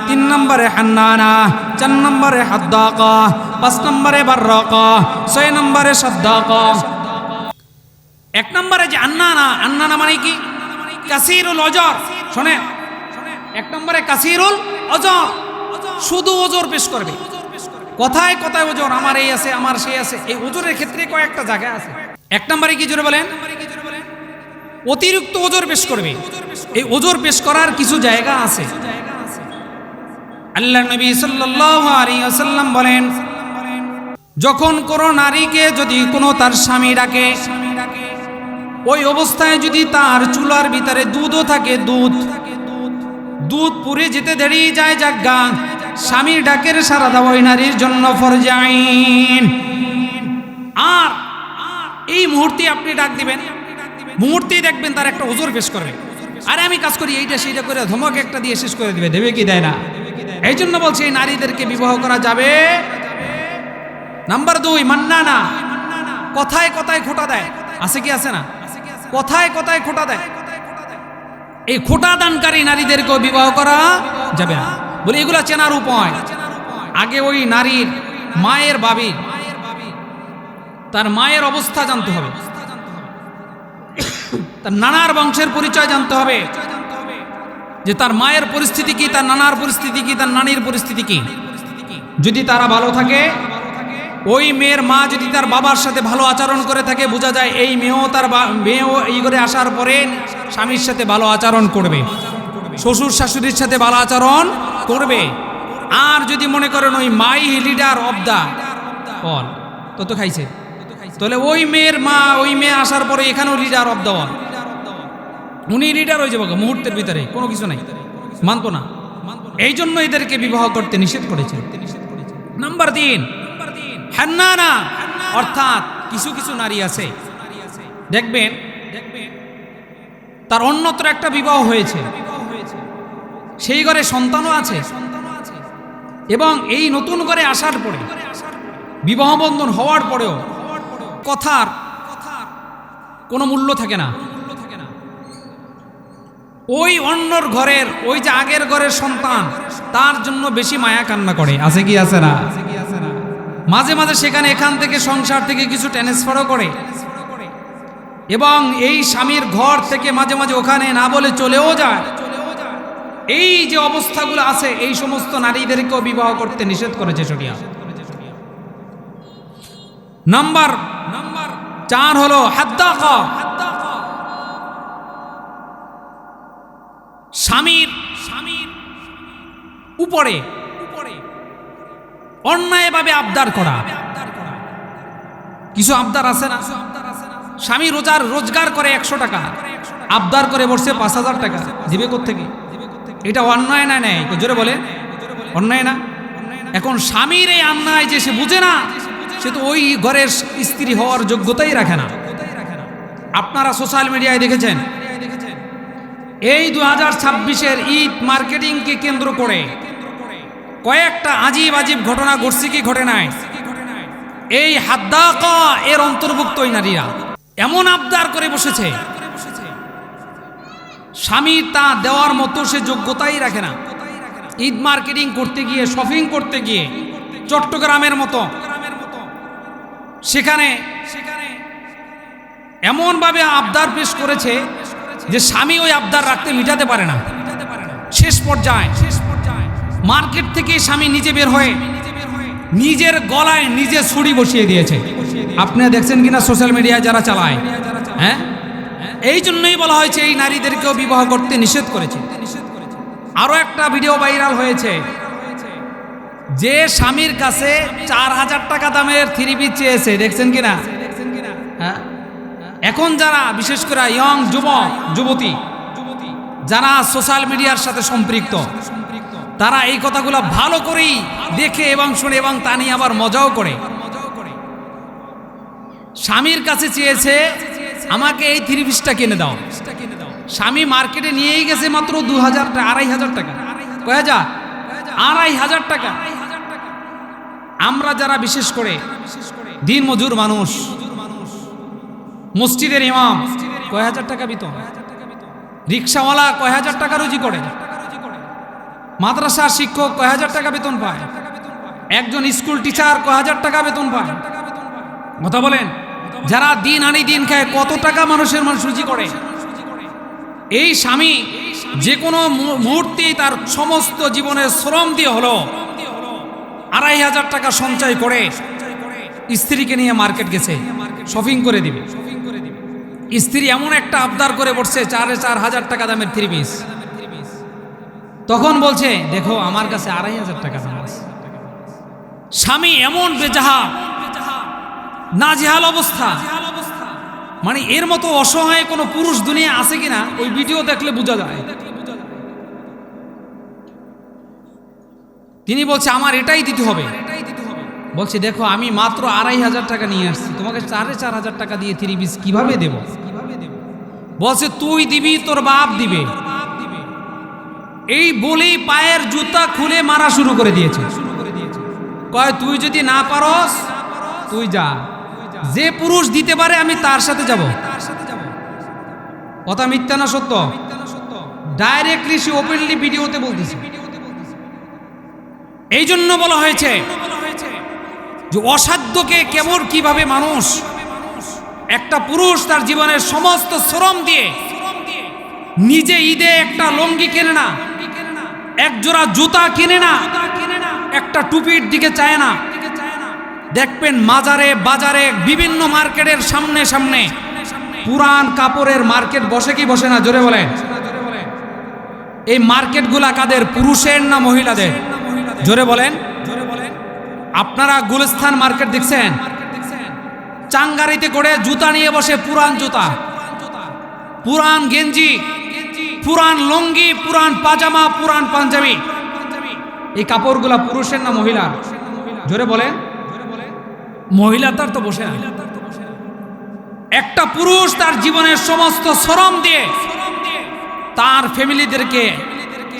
3 নম্বরে হান্নানা। 4 নম্বরে হাদ্দাকা। 5 নম্বরে বাররাকা। 6 নম্বরে সাদ্দাকা। এক নম্বরে যে আন্নানা, আন্নানা মানে কি? কাসিরুল অজর। শোনেন, এক নম্বরে কাসিরুল অজর, শুধু ওজর পেশ করবে। কথায় কথায় ওজর, আমার এই আছে, আমার সেই আছে। এই ওজরের ক্ষেত্রে কয়েকটা জায়গা আছে। এক নম্বরে কি জোরে বলেন? অতিরিক্ত ওজর পেশ করবে। এই ওজর পেশ করার কিছু জায়গা আছে। আল্লাহ নবী সাল্লাল্লাহু আলাইহি ওয়াসাল্লাম বলেন, যখন কোনো নারীকে যদি কোনো তার স্বামী ডাকে, ওই অবস্থায় যদি তার চুলার ভিতরে দুধও থাকে, দুধ পুড়ে যেতে দেরি যায় জাগা, স্বামীর ডাকের সাড়া দেওয়া ওই নারীর জন্য ফরজে আইন। আর এই মুহূর্তে আপনি ডাক দিবেন, মুহূর্তেই দেখবেন তার একটা ওজোর পেশ করবে, আরে আমি কাজ করি এইটা সেইটা করে ধমক একটা দিয়ে শেষ করে দিবে, দেবে কি দেয় না? এই জন্য বলছে এই নারীদেরকে বিবাহ করা যাবে। নাম্বার 2, মান্নানা, কথায় কথায় খোটা দেয়। আছে কি আছে না? কথায় কথায় খোটা দেয়। এই খোটা দানকারী নারীদেরকেও বিবাহ করা যাবে না। বলে এগুলা চেনার উপায়, আগে ওই নারীর মায়ের বাবির, তার মায়ের অবস্থা জানতে হবে, তার নানার বংশের পরিচয় জানতে হবে, যে তার মায়ের পরিস্থিতি কি, তার নানার পরিস্থিতি কি, তার নানির পরিস্থিতি কি। যদি তারা ভালো থাকে, ওই মেয়ের মা যদি তার বাবার সাথে ভালো আচরণ করে থাকে, বোঝা যায় এই মেয়েও এই করে আসার পরে স্বামীর সাথে ভালো আচরণ করবে, শ্বশুর শাশুড়ির সাথে ভালো আচরণ করবে। আর যদি মনে করেন ওই মাই লিডার অব দা অল, তত খাইছে, তাহলে ওই মেয়ের মা, ওই মেয়ে আসার পরে এখানেও লিডার অব দা অল, উনি লিডার হয়ে যাবো মুহূর্তের ভিতরে, কোনো কিছু নাই, মানবো না। এই জন্য এদেরকে বিবাহ করতে নিষেধ করেছে। নাম্বার 3, হান্নানা, অর্থাৎ কিছু কিছু নারী আছে দেখবেন তার অন্যত্র একটা বিবাহ হয়েছে, সেই ঘরে সন্তানও আছে, এবং এই নতুন ঘরে আসার পরে বিবাহ বন্ধন হওয়ার পরেও কথার কোনো মূল্য থাকে না। ওই অন্যর ঘরের, ওই যে আগের ঘরের সন্তান, তার জন্য বেশি মায়া কান্না করে। আছে কি আছে না? মাঝে মাঝে সেখানে এখান থেকে সংসার থেকে কিছু ট্রান্সফারও করে, এবং এই স্বামীর ঘর থেকে মাঝে মাঝে ওখানে না বলে চলেও যায়। এই যে অবস্থাগুলো আছে, এই সমস্ত নারীদেরকেও বিবাহ করতে নিষেধ করেছে শরিয়া। নাম্বার 4 হলো হাদ্দাকা, স্বামীর উপরে অন্যায়ভাবে আবদার করা। কিছু আবদার আছে না, স্বামী রোজগার করে 100 টাকা, আবদার করে বসছে 5000 টাকা, দিবে কোত্থেকে? এটা অন্যায় না? নেই, জোরে বলে অন্যায় না? এখন স্বামীর এই অন্যায় যে সে বুঝে না, সে তো ওই ঘরের স্ত্রী হওয়ার যোগ্যতাই রাখে না। আপনারা সোশ্যাল মিডিয়ায় দেখেছেন, এই 2026-এর ঈদ মার্কেটিংকে কেন্দ্র করে কয়েকটা আজীব আজীব ঘটনা ঘটছে কি ঘটে নাই? এই হাদ্দাকা এর অন্তর্ভুক্ত ওই নারীরা এমন আবদার করে বসেছে, স্বামী তা দেওয়ার মতো সে যোগ্যতাই রাখে না। ঈদ মার্কেটিং করতে গিয়ে, শপিং করতে গিয়ে চট্টগ্রামের মতো সেখানে এমনভাবে আবদার পেশ করেছে যে স্বামী ওই আবদার রাখতে মিটাতে পারে না। শেষ পর্যায়ে মার্কেট থেকে স্বামী নিজে বের হয়ে নিজের গলায় নিজে ছুরি বসিয়ে দিয়েছে। আপনারা দেখছেন কিনা সোশ্যাল মিডিয়ায় যারা চালায়? হ্যাঁ, এই জন্যই বলা হয়েছে এই নারীদেরকেও বিবাহ করতে নিষেধ করেছে। আরো একটা ভিডিও ভাইরাল হয়েছে, যে স্বামীর কাছে 4000 টাকা দামের 3 পিস চেয়েছে। দেখছেন কিনা? হ্যাঁ, এখন যারা বিশেষ করে ইয়ং যুবক যুবতী যারা সোশ্যাল মিডিয়ার সাথে সম্পৃক্ত, তারা এই কথাগুলো ভালো করেই দেখে এবং শুনে এবং তা নিয়ে আবার মজাও করে। স্বামীর কাছে চেয়েছে আমাকে এই 3 পিসটা কিনে দাও। স্বামী মার্কেটে নিয়েই গেছে মাত্র 2000 টাকা, 2500 টাকা। কয় হাজার? 2500 টাকা। আমরা যারা বিশেষ করে দিন মজুর মানুষ, মসজিদের ইমাম কয় হাজার টাকা বেতন, রিক্সাওয়ালা কয় হাজার টাকা রুজি করে, মাদ্রাসার শিক্ষক কয় হাজার টাকা বেতন পায়, একজন স্কুল টিচার কয় হাজার টাকা বেতন পায়। কথা বলেন, যারা দিন আনি দিন খায়, কত টাকা মানুষ রুজি করে। এই স্বামী যে কোনো মুহূর্তেই তার সমস্ত জীবনের শ্রম দিয়ে হলো 2500 টাকা সঞ্চয় করে স্ত্রীকে নিয়ে মার্কেট গেছে, শপিং করে দিবে। স্ত্রী এমন একটা আবদার করে বসছে 4000 টাকা দামের 3 পিস। তখন বলছে দেখো আমার কাছে 2500 টাকা দাম আছে। স্বামী এমন বেজাহা নাজেহাল অবস্থা, মানে এর মতো অসহায় কোনো পুরুষ দুনিয়া আছে কিনা ওই ভিডিও দেখলে বোঝা যায়। তিনি বলছে আমার এটাই দিতে হবে। বলছে দেখো আমি মাত্র 2500 টাকা নিয়ে আসছি, তোমাকে 4500 টাকা দিয়ে 3 পিস কিভাবে দেব? বলছে তুই দিবি, তোর বাপ দিবে। এই বলেই পায়ের জুতা খুলে মারা শুরু করে দিয়েছে। কয় তুই যদি না পারস তুই যা, যে পুরুষ দিতে পারে আমি তার সাথে যাব। কথা মিথ্যা না সত্য? ডাইরেক্টলি সে ওপেনলি ভিডিওতে বলতেছে। এই জন্য বলা হয়েছে যে অসাধ্যকে কেবল কিভাবে মানুষ, একটা পুরুষ তার জীবনের সমস্ত শ্রম দিয়ে নিজে ঈদে একটা লুঙ্গি কেনে না, এক জোড়া জুতা কিনে না, একটা টুপির দিকে চায় না। দেখবেন মাজারে বাজারে বিভিন্ন মার্কেটের সামনে সামনে পুরান কাপড়ের মার্কেট বসে কি বসে না? জোরে বলেন। এই মার্কেটগুলা কাদের, পুরুষের না মহিলাদের? জোরে বলেন। আপনারা গুলিস্তান মার্কেট দেখছেন? চাঙ্গারিতে করে জুতা নিয়ে বসে, পুরান জুতা, পুরান গেঞ্জি, পুরান লুঙ্গি, পুরান পাজামা, পুরান পাঞ্জাবি। এই কাপড়গুলা পুরুষের না মহিলার? জোরে বলেন। মহিলা তার তো বসে না। একটা পুরুষ তার জীবনের সমস্ত শ্রম দিয়ে তার ফ্যামিলিদেরকে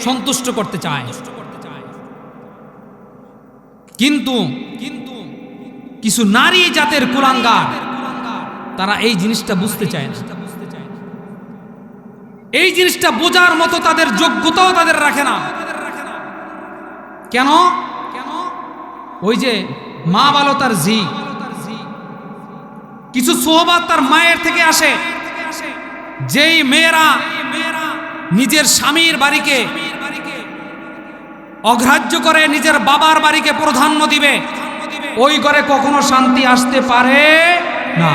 সন্তুষ্ট করতে চায়, কিন্তু কিছু নারী জাতের কুলাঙ্গার তারা এই জিনিসটা বুঝতে চায় না। এই জিনিসটা বোঝার মতো তাদের যোগ্যতাও তাদের রাখে না। কেন? ওই যে মা বলো তার জি, কিছু সোহবাত তার মায়ের থেকে আসে। যেই মেয়েরা নিজের স্বামীর বাড়িকে অগ্রাহ্য করে নিজের বাবার বাড়িকে প্রাধান্য দিবে, ওই ঘরে কখনো শান্তি আসতে পারে না।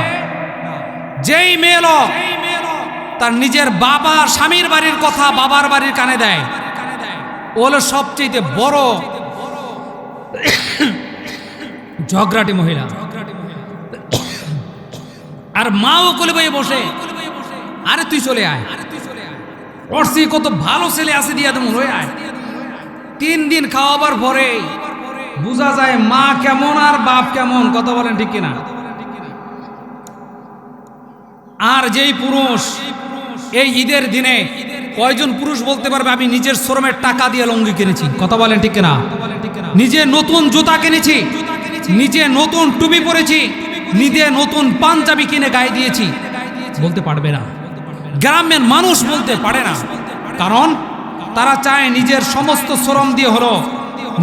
যেই মেয়ে লোক তার নিজের বাবা স্বামীর বাড়ির কথা বাবার বাড়ির কানে দেয়, ও হলো সবচেয়ে বড় ঝগড়াটি মহিলা। আর মাও কোলে বয়ে বসে, আরে তুই চলে আয়, অর্সি কত ভালো ছেলে আছে দিয়া তুমি হয়ে আয়। 3 দিন খাওয়াবার পরে বোঝা যায় মা কেমন আর বাপ কেমন। কথা বলেন ঠিক কিনা? আর যেই পুরুষ এই ঈদের দিনে, কয়জন পুরুষ বলতে পারবে আমি নিজের শ্রমের টাকা দিয়ে লুঙ্গি কিনেছি? কথা বলেন ঠিক কিনা? নিজে নতুন জুতা কিনেছি, নিজে নতুন টুপি পরেছি, নিজে নতুন পাঞ্জাবি কিনে গায়ে দিয়েছি? বলতে পারবে না। গ্রামের মানুষ বলতে পারে না, কারণ তারা চায় নিজের সমস্ত শ্রম দিয়ে হলো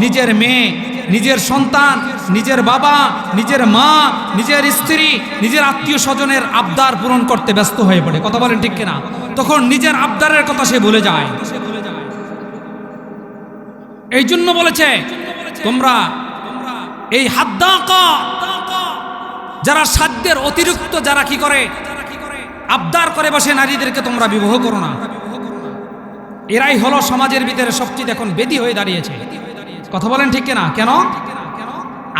নিজের মেয়ে, নিজের সন্তান, নিজের বাবা, নিজের মা, নিজের স্ত্রী, নিজের আত্মীয় স্বজনের আবদার পূরণ করতে ব্যস্ত হয়ে পড়ে। কথা বলেন ঠিক কিনা? তখন নিজের আবদারের কথা সে ভুলে যায়। এই জন্য বলেছে তোমরা এই হাদ্দাকা, যারা সাধ্যের অতিরিক্ত যারা কি করে আবদার করে বসে নারীদেরকে তোমরা বিবাহ করো না। এরাই হলো সমাজের ভিতরে সবচেয়ে এখন বেদি হয়ে দাঁড়িয়েছে। কথা বলেন ঠিক কিনা? কেন?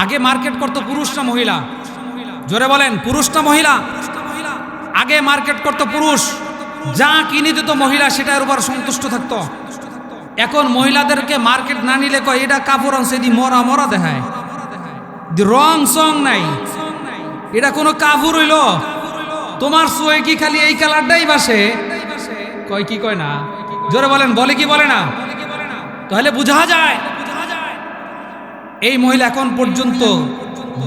আগে মার্কেট করতো পুরুষ না মহিলা? জোরে বলেন, পুরুষ না মহিলা? আগে মার্কেট করতো পুরুষ, যা কিনে দিত মহিলা সেটার উপর সন্তুষ্ট থাকতো। এখন মহিলাদেরকে মার্কেট না নিলে কয় এটা কাপড় আনছে দি মরা মরা দেখায়, রং সং নাই, এটা কোনো কাপড় হইল? তোমার সোয়ে কি খালি এই কালারটাই বাসে? কয় কি কয় না? জোরে বলেন, বলে কি বলে না? তাহলে বোঝা যায় এই মহিলা এখন পর্যন্ত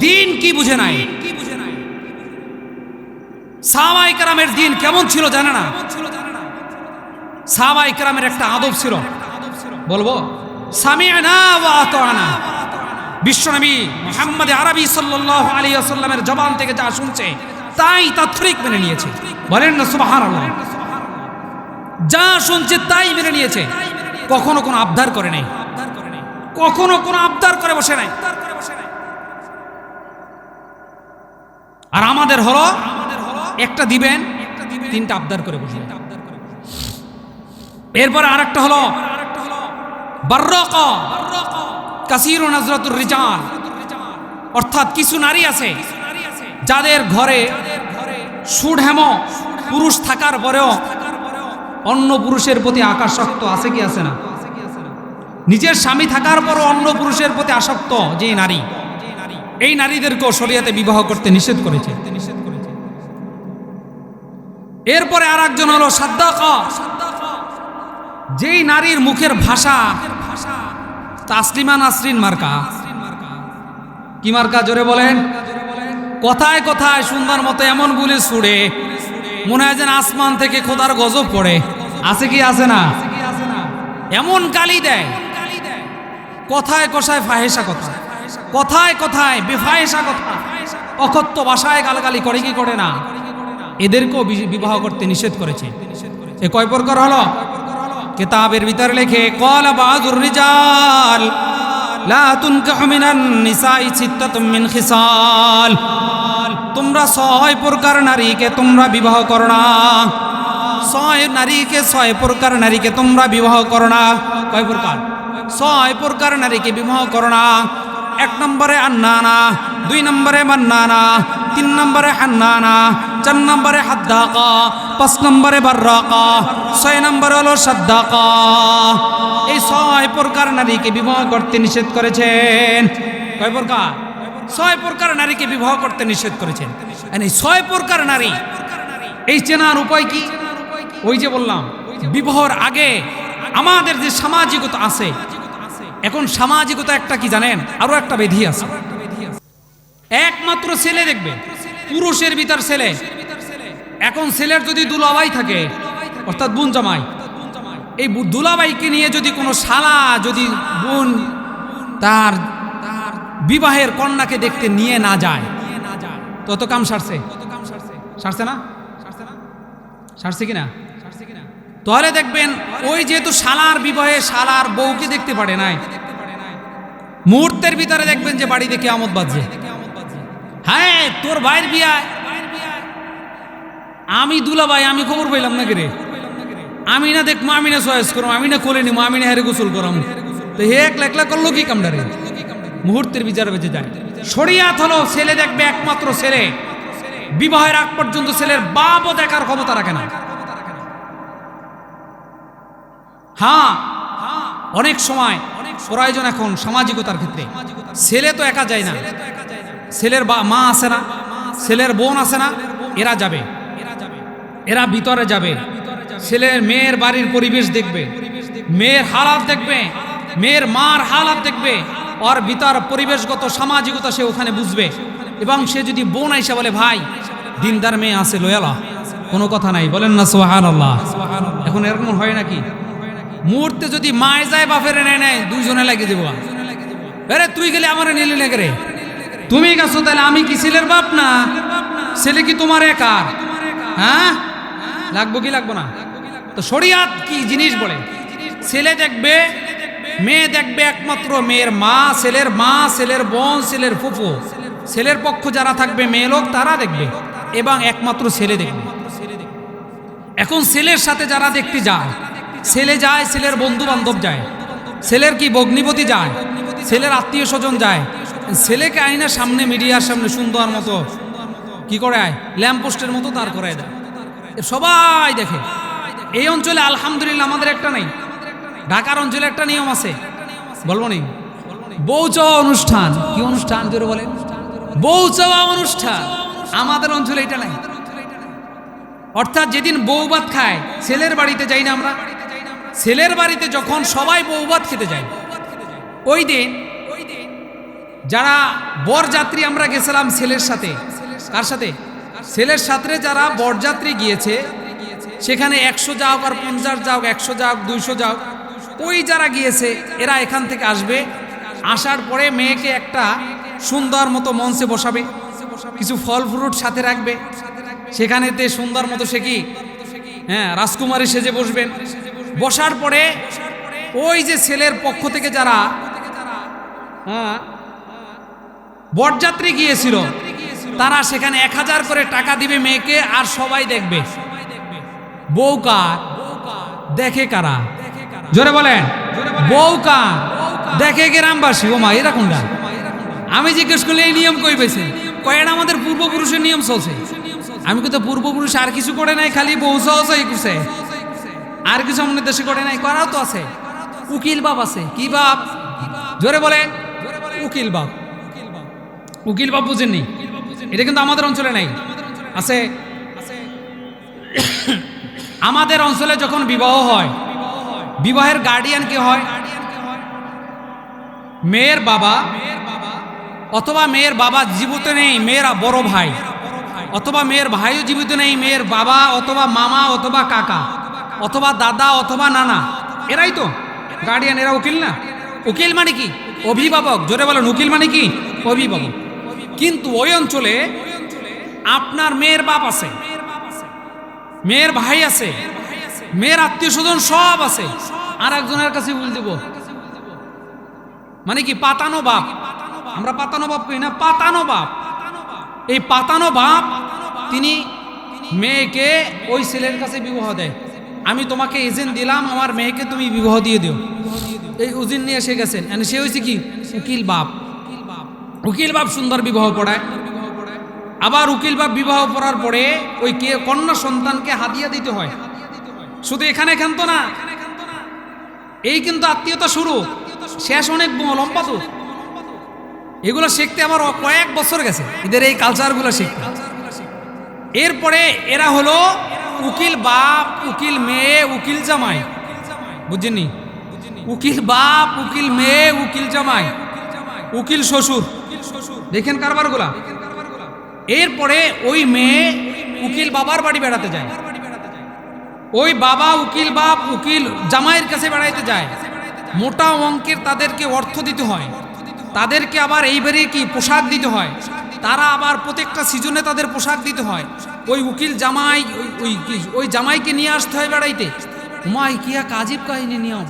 দিন কি বুঝে নাই। সাহাবায়ে কেরামের দিন কেমন ছিল জানে না? সাহাবায়ে কেরামের একটা আদব ছিল, বলবো সামি'না ওয়া আতা'না। বিশ্বনবী মুহাম্মদ আরবি সাল্লাল্লাহু আলাইহি ওয়াসাল্লামের জবান থেকে যা শুনছে তাই তাৎক্ষণিক মেনে নিয়েছে। বলেন না সুবহানাল্লাহ? যা শুনছে তাই মেনে নিয়েছে, কখনো কোনো আবদার করে নাই, কখনো কোনো আবদার করে বসে নাই। আর আমাদের হলো একটা দিবেন, 3টা আবদার করে বসে। এরপরে আরেকটা হলো বাররাকা কাসীরু নাজরাতুর রিজাল, অর্থাৎ কিছু নারী আছে যাদের ঘরে সুঢেম পুরুষ থাকার পরেও অন্য পুরুষের প্রতি আকর্ষণ আছে কি আছে না? নিজের স্বামী থাকার পরও অন্য পুরুষের প্রতি আসক্ত যে নারী, এই নারীদেরকেও শরীয়তে বিবাহ করতে নিষেধ করেছে। এরপরে আর একজন হলো সাদ্দাকা, যেই নারীর মুখের ভাষা তাসলিমা নাসরিন মার্কা। কি মার্কা? জোরে বলেন। কথায় কথায় সুন্দর মতো এমন গুলি ছুড়ে মনে হয় যেন আসমান থেকে খোদার গজব পড়ে। আছে কি আছে না? এমন গালি দেয়, কথায় কথায় ফাহেসা কথা, কথায় কথায় বেফাহেসা কথা, অকথ্য ভাষায় গালাগালি করে কি করে না? এদেরকেও বিবাহ করতে নিষেধ করেছে। এ কয় প্রকার হলো? কিতাবের ভিতরে লেখে ক্বালা বাযুর রিজাল লা তুনকাহু মিনান নিসাই সিত্তাতুম মিন খিসাল, তোমরা 6 প্রকার নারীকে তোমরা বিবাহ করো না। 6 প্রকার নারীকে তোমরা বিবাহ করো না। কয় প্রকার? 6 প্রকার নারীকে বিবাহ করো না। 1 নম্বরে আন্নানা, 2 নম্বরে মান্নানা, 3 নম্বরে হান্নানা, 4 নম্বরে হাদ্দাকা, 5 নম্বরে বাররাকা, 6 নম্বরে হলো সাদ্দাকা। এই 6 প্রকার নারীকে বিবাহ করতে নিষেধ করেছেন। কয় প্রকার? 6 প্রকার নারীকে বিবাহ করতে নিষেধ করেছেন। এই 6 প্রকার নারী, এই চেনার উপায় কি? ওই যে বললাম, বিবাহর আগে আমাদের যে সামাজিকতা আছে, এখন সামাজিকতা একটা কি জানেন? আরো একটা বেধি আছে। একমাত্র ছেলে দেখবে, পুরুষের ভিতর ছেলে। এখন ছেলের যদি দুলাভাই থাকে, অর্থাৎ বোন জামাই, এই দুলাভাইকে নিয়ে যদি কোনো শালা, যদি বোন তার বিবাহের কন্যাকে দেখতে নিয়ে না যায়, তত কাম সারছে। সারছে না? সারছে কিনা? তাহলে দেখবেন ওই যেহেতু শালার বিবাহে শালার বউকে দেখতে পারে নাই, মুহূর্তের ভিতরে দেখবেন যে বাড়িতে কিয়ামত বাজছে। হ্যাঁ, তোর ভাইয়ের বিয়া, আমি দুলাভাই, আমি খবর পাইলাম না রে, আমি না দেখবো, আমি না চয়েস করবো, আমি না কোলে নিবো, আমি না হেরে গোসল করাম, তো হে একলা একলা করলো কি কামডারে? মুহূর্তের বিচার বেঁচে যায়। শরিয়াত হলো ছেলে দেখবে, একমাত্র ছেলে। বিবাহের আগ পর্যন্ত ছেলের বাপও দেখার ক্ষমতা রাখে না। হ্যাঁ, অনেক সময় প্রয়োজন এখন সামাজিকতার ক্ষেত্রে ছেলে তো একা যায় না, ছেলের মা আছে না, ছেলের বোন আছে না, এরা যাবে, এরা ভিতরে যাবে, ছেলের মেয়ের বাড়ির পরিবেশ দেখবে, মেয়ের হালাত দেখবে, মেয়ের মার হালাত দেখবে, ওর ভিতর পরিবেশগত সামাজিকতা সে ওখানে বুঝবে। এবং সে যদি বোন আইসা বলে ভাই দিনদার মেয়ে আছে লয়ালা, কোনো কথা নাই, বলেন না সুবহানাল্লাহ। এখন এরকম হয় নাকি? মুহূর্তে যদি মায় যায় বাপের নেয়, দুইজনে লাগিয়ে দেবো। আরে তুই গেলে আমার নিলি না রে, তুমি গেছো, তাহলে আমি কি ছেলের বাপ না? ছেলে কি তোমার একা? হ্যাঁ, লাগবো কি লাগবো না? তো শরিয়াত কি জিনিস বলে? ছেলে দেখবে, মেয়ে দেখবে, একমাত্র মেয়ের মা, ছেলের বোন, ছেলের ফুফু, ছেলের পক্ষ যারা থাকবে মেয়ে লোক তারা দেখবে, এবং একমাত্র ছেলে দেখবে। এখন ছেলের সাথে যারা দেখতে যায়, ছেলে যায়, ছেলের বন্ধু বান্ধব যায়, ছেলের কি ভগ্নিপতি যায়, ছেলের আত্মীয় স্বজন যায়, ছেলেকে আইনার সামনে, মিডিয়ার সামনে সুন্দর মতো কি করে আয়, ল্যাম্পপোস্টের মতো দাঁড় করায় দেয়, সবাই দেখে। এই অঞ্চলে আলহামদুলিল্লাহ আমাদের একটা নেই, ঢাকার অঞ্চলে একটা নিয়ম আছে, বলবো নেই, বউ চাওয়া অনুষ্ঠান। কি অনুষ্ঠান জোরে বলেন? বউ চাওয়া অনুষ্ঠান। আমাদের অঞ্চলে এটা নাই। অর্থাৎ যেদিন বউ ভাত খায়, ছেলের বাড়িতে যাই না আমরা, ছেলের বাড়িতে যখন সবাই বউ ভাত খেতে যায়, ওই দিন যারা বরযাত্রী আমরা গেছিলাম ছেলের সাথে, কার সাথে? ছেলের সাথে যারা বরযাত্রী গিয়েছে, সেখানে 100 যাও আর 50 যাও, 100 যাও 200 যাও, ওই যারা গিয়েছে এরা এখান থেকে আসবে, আসার পরে মেয়েকে একটা সুন্দর মতো মঞ্চে বসাবে, কিছু ফল ফ্রুট সাথে রাখবে, সেখানেতে সুন্দর মতো সে কি রাজকুমারী সেজে বসবেন। বসার পরে ওই যে ছেলের পক্ষ থেকে যারা বরযাত্রী গিয়েছিল, তারা সেখানে 1000 করে টাকা দিবে মেয়েকে, আর সবাই দেখবে। বউ কার? দেখে কারা? জোরে বলেন। বউ কার? দেখে গ্রামবাসী। ও মা, এরকম না। আমি জিজ্ঞেস করলে এই নিয়ম কই পেয়েছে? কয়েকটা আমাদের পূর্বপুরুষের নিয়ম চলছে। আমি কিন্তু পূর্বপুরুষ আর কিছু করে নাই, খালি বউ চাওয়াই করছে, আর কিছু আমাদের দেশে করে নাই, করাও তো আছে। উকিল বাপ আছে। কি বাপ? জোরে বলেন, উকিল বাপ। উকিল বাপ বুঝেননি? এটা কিন্তু আমাদের অঞ্চলে নাই, আছে। আমাদের অঞ্চলে যখন বিবাহ হয়, বিবাহের গার্ডিয়ান কে হয়? মেয়ের বাবা, অথবা মেয়ের বাবা জীবিত নেই, মেয়ের বড় ভাই, অথবা মেয়ের ভাইও জীবিত নেই, মেয়ের বাবা অথবা মামা অথবা কাকা অথবা দাদা অথবা নানা, এরাই তো গার্ডিয়ান। এরা উকিল না? উকিল মানে কি? অভিভাবক। জোরে বলেন, উকিল মানে কি? অভিভাবক। কিন্তু ওই অঞ্চলে আপনার মেয়ের বাপ আছে, মেয়ের ভাই আছে, মেয়ের আত্মীয় স্বজন সব আছে, আর একজনের কাছে উল দেব মানে কি? পাতানো বাপ। আমরা পাতানো বাপ কই না? পাতানো বাপ। এই পাতানো বাপ তিনি মেয়েকে ওই ছেলের কাছে বিবাহ দেয়। আমি তোমাকে এজেন্ট দিলাম, আমার মেয়েকে তুমি বিবাহ দিয়ে দিও। এই উজিন নিয়ে এসে গেছেন, সে হয়েছে কি? উকিল বাপ। উকিল বাপ সুন্দর বিবাহ পড়ায়। আবার উকিল বাপ বিবাহ পড়ার পরে ওই কে কন্যা সন্তানকে হাদিয়া দিতে হয়। শুধু এখানে তো না, এই কিন্তু আত্মীয়তা শুরু, শেষ অনেক লম্বা তো। এগুলো শিখতে আমার কয়েক বছর গেছে, এদের এই কালচারগুলো শিখতে। এরপরে এরা হলো উকিল বাপ, উকিল মেয়ে, উকিল জামাই। বুঝছেননি? উকিল বাপ, উকিল মেয়ে, উকিল জামাই, উকিল শ্বশুর। দেখেন কারবারগুলা। এরপরে ওই মেয়ে উকিল বাবার বাড়ি বেড়াতে যায়, ওই বাবা উকিল বাপ উকিল জামাইয়ের কাছে বেড়াইতে যায়। মোটা অঙ্কের তাদেরকে অর্থ দিতে হয়, তাদেরকে আবার এইবারে কি পোশাক দিতে হয়, তারা আবার প্রত্যেকটা সিজনে তাদের পোশাক দিতে হয়। ওই উকিল জামাই ওই জামাইকে নিয়ে আসতে হয় বেড়াইতে। উমাই কি এক আজীব কাহিনী নিয়ম।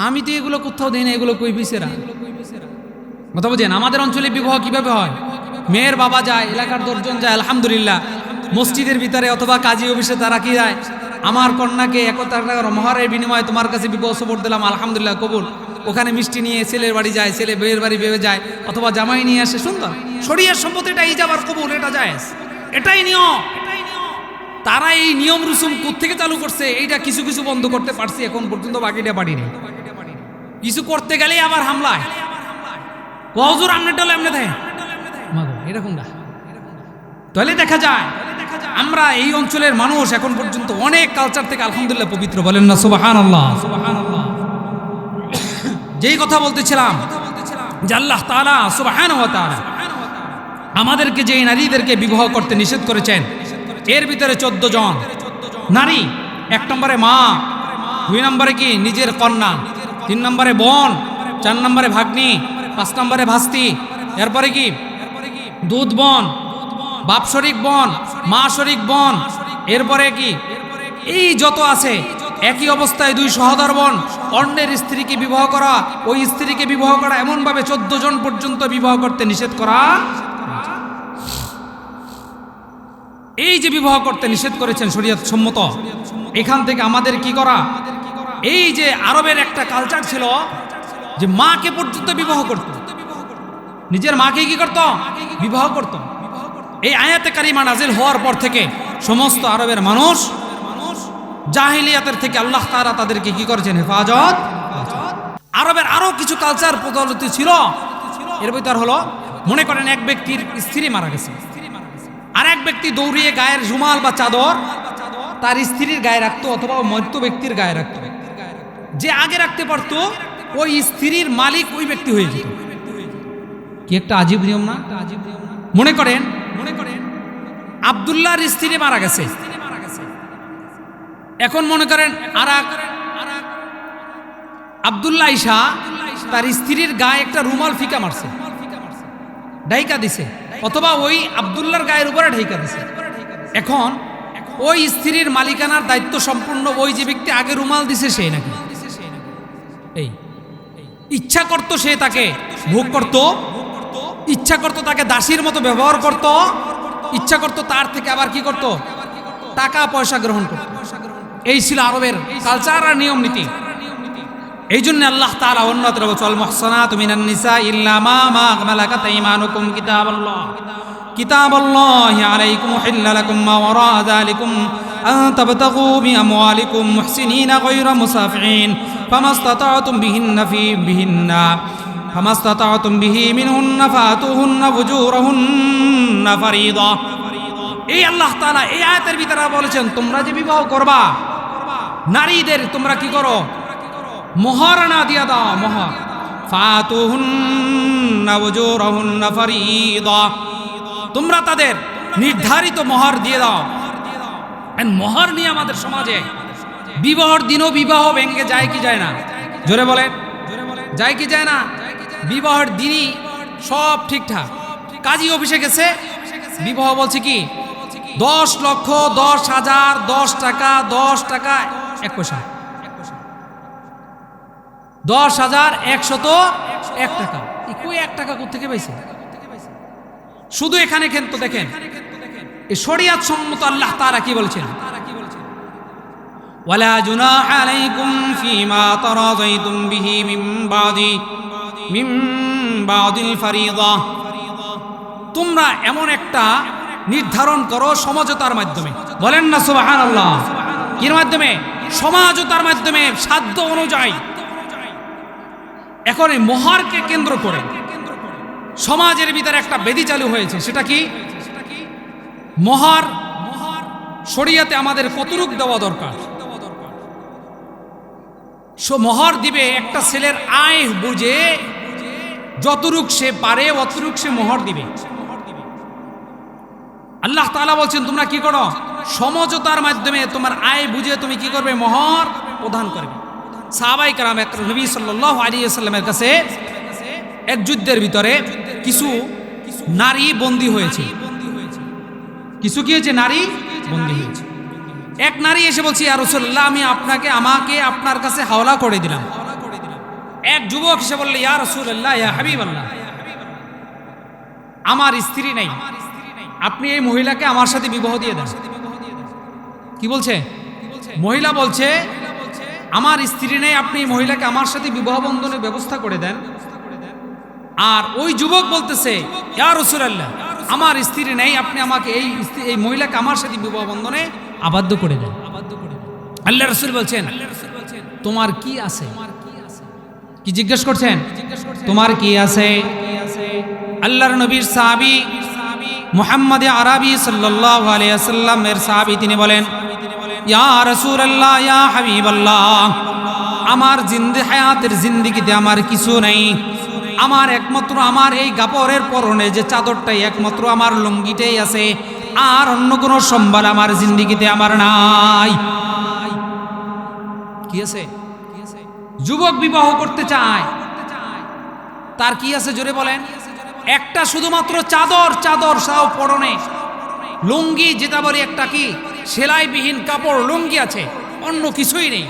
আমি তো এগুলো কোথাও দিই না, এগুলো কই বিছেরা কথা বুঝেন। আমাদের অঞ্চলে বিবাহ কিভাবে হয়? মেয়ের বাবা যায়, এলাকার 10 জন যায়, আলহামদুলিল্লাহ। মসজিদের ভিতরে অথবা কাজী অফিসে তারা কি যায়? আমার কন্যাকে 1,000 টাকার মহারের বিনিময়ে তোমার কাছে বিবাহ সবর দিলাম, আলহামদুলিল্লাহ কবুল। ওখানে মিষ্টি নিয়ে ছেলের বাড়ি যায়, ছেলে মেয়ের বাড়ি বেয়ে যায়, অথবা জামাই নিয়ে আসে। সুন্দর শরীয়ত সম্মত এটা ইজাব আর কবুল, এটা জায়েজ, এটাই নিয়ম। তারা এই নিয়ম রুসুম কোত্থেকে চালু করছে, এইটা কিছু কিছু বন্ধ করতে পারছি, এখন পর্যন্ত বাকিটা পারিনি। কিছু করতে গেলেই আবার হামলায়, হুজুর আমনেটা হলো এমনে থাকে এরকম না। তাহলে দেখা যায় আমরা এই অঞ্চলের মানুষ এখন পর্যন্ত অনেক কালচার থেকে আলহামদুলিল্লাহ পবিত্র। বলেন না সুবহানাল্লাহ। যেই কথা বলতেছিলাম যে আল্লাহ তাআলা সুবহানাহু ওয়া তাআলা আমাদেরকে যেই নারীদেরকে বিবাহ করতে নিষেধ করেছেন, এর ভিতরে 14 জন নারী। 1 নম্বরে মা, 2 নম্বরে কি নিজের কন্যা, 3 নম্বরে বোন, 4 নম্বরে ভাগ্নি, 5 নম্বরে ভাস্তি, এরপরে কি দুধ বোন, বাপ শরিক বোন, মা শরিক বোন, এরপরে কি এই যত আছে। একই অবস্থায় 2 সহোদর বোন, অন্যের স্ত্রীকে বিবাহ করা, ওই স্ত্রীকে বিবাহ করা, এমনভাবে 14 জন পর্যন্ত বিবাহ করতে নিষেধ করা। এই যে বিবাহ করতে নিষেধ করেছেন শরীয়ত সম্মত, এখান থেকে আমাদের কি করা? এই যে আরবের একটা কালচার ছিল যে মাকে পর্যন্ত বিবাহ করত, নিজের মাকে কি করত? বিবাহ করত। এই আয়াতে কারিমা নাজিল হওয়ার পর থেকে সমস্ত আরবের মানুষ জাহিলিয়াতের থেকে আল্লাহ তাআলা তাদেরকে কি করেছেন? হেফাজত। আরবের আরো কিছু কালচার প্রচলিত ছিল, এর ভিতর হলো, মনে করেন এক ব্যক্তির স্ত্রী মারা গেছে, আর এক ব্যক্তি দৌড়িয়ে গায়ের রুমাল বা চাদর তার স্ত্রীর গায়ে রাখতো, অথবা মৃত ব্যক্তির গায়ে রাখতো। যে আগে রাখতে পারতো ওই স্ত্রীর মালিক ওই ব্যক্তি হয়ে যেত। কি একটা আজীব নিয়ম না? মনে করেন আব্দুল্লাহর স্ত্রী মারা গেছে, এখন মনে করেন আর আব্দুল্লাহ ঈশা তার স্ত্রীর গায়ে একটা রুমাল ফিকা মারছে, ঢাইকা দিছে, অথবা ওই আব্দুল্লাহর গায়ের উপরে ঢাইকা দিছে। এখন ওই স্ত্রীর মালিকানার দায়িত্ব সম্পূর্ণ ওই যে ব্যক্তি আগে রুমাল দিছে সে নাকি? এই ইচ্ছা করতো সে তাকে ভোগ করত, ইচ্ছা করতো তাকে দাসীর মতো ব্যবহার করত, ইচ্ছা করতো তার থেকে আবার কি করত? টাকা পয়সা গ্রহণ করত। এই ছিল আরবের কালচার আর নিয়ম নীতি। এই জন্য আল্লাহ তাআলা অন্যত্র বলেন, মুহসানাতু মিনান নিসা ইল্লা মা মালাকাত আইমানুকুম কিতাবাল্লাহি আলাইকুম হিল্লা লাকুম মা ওয়ারা যালিকুম আন তাবতাগু বিআমওয়ালিকুম মুহসিনিনা গায়রা মুসাফিহিন ফামাসতাতা'তুম বিহি মিনহুন্না ফাতুহুন্না ফুজুরাহুন্না ফারিদা। এই আল্লাহ তাআলা এই আয়াতের ভিতরে বলেছেন তোমরা যে বিবাহ করবা নারীদের তোমরা কি করো, মোহরানা দিয়া দাও, মোহর। ফাতুহুন্না ফুজুরাহুন্না ফারিদা, তোমরা তাদের নির্ধারিত মোহর দিয়ে দাও। মোহর নিয়ে আমাদের সমাজে বিবাহর দিনও বিবাহ ভেঙে যায় কি যায় না? জোরে বলেন, যায় কি যায় না? বিবাহের দিনই সব ঠিকঠাক, কাজী অফিসে গেছে, বিবাহ বলছে কি 10 লক্ষ 10,000 10 টাকা 10 টাকা 1 পয়সা, 10,101 টাকা। কই 1 টাকা কোত্থেকে পাইছে? শুধু এখানে কিন্তু দেখেন এই শরিয়াত সম্মত আল্লাহ তাআলা কি বলছেন, ওয়ালা জুনাহা আলাইকুম ফীমা তারাযাইতুম বিহি মিন বাদিল ফারিদা। তোমরা এমন একটা নির্ধারণ করো সমঝোতার মাধ্যমে, বলেন না সুবহানাল্লাহ। কির মাধ্যমে? সমঝোতার মাধ্যমে, সাধ্য অনুযায়ী। এখন এই মোহরকে কেন্দ্র করে সমাজের ভিতরে একটা বেদি চালু হয়েছে, সেটা কি মোহর। শরিয়াতে আমাদের কতটুক দেওয়া দরকার? মোহর দিবে একটা ছেলের আয় বুঝে, যতটুক সে পারে অতটুক সে মোহর দিবে। আল্লাহ তাআলা বলছেন তোমরা কি করো, সমঝোতার মাধ্যমে তোমার আয় বুঝে তুমি কি করবে, মোহর প্রদান করবে। সাহাবায়ে কেরাম নবী সাল্লাল্লাহু আলাইহি ওয়াসাল্লামের কাছে এক যুদ্ধের ভিতরে কিছু নারী বন্দী হয়েছে, কিছু কি হয়েছে, নারী বন্দী হয়েছে। এক নারী এসে বলছে ইয়া রাসূলুল্লাহ আমি আমাকে আপনার কাছে হাওলা করে দিলাম। এক যুবক এসে বলল ইয়া রাসূলুল্লাহ ইয়া হাবিবাল্লাহ আমার স্ত্রী নাই, আপনি এই মহিলাকে আমার সাথে বিবাহ দিয়ে দেন। কি বলছে? মহিলা বলছে আমার স্ত্রী নেই, আপনি এই মহিলাকে আমার সাথে বিবাহ বন্ধনের ব্যবস্থা করে দেন। আর ওই যুবক বলতেছে ইয়া রাসূলুল্লাহ আমার স্ত্রী নেই, আপনি আমাকে এই মহিলাকে আমার সাথে বিবাহ বন্ধনে আবদ্ধ করে দেন। আল্লাহ রাসূল বলছেন তোমার কি আছে? কি জিজ্ঞেস করছেন? তোমার কি আছে? আল্লাহর নবীর সাহাবী মুহাম্মদ আরবি সাল্লাল্লাহু আলাইহি ওয়াসাল্লামের সাহাবী তিনি বলেন ইয়া রাসূলুল্লাহ ইয়া হাবিবাল্লাহ আমার হায়াতের জিন্দেগিতে আমার কিছু নাই, আমার একমাত্র আমার এই কাপড়ের পরনে যে চাদরটাই একমাত্র আমার লুঙ্গিটাই আছে, আর অন্য কোনো সম্বল আমার জিন্দেগিতে আমার নাই। কি আছে? যুবক বিবাহ করতে চায়, তার কি আছে জোরে বলেন? একটা শুধুমাত্র চাদর সাও পরনে, লুঙ্গি যেটা বলি একটা কি সেলাইবিহীন কাপড় লুঙ্গি আছে, অন্য কিছুই নেই।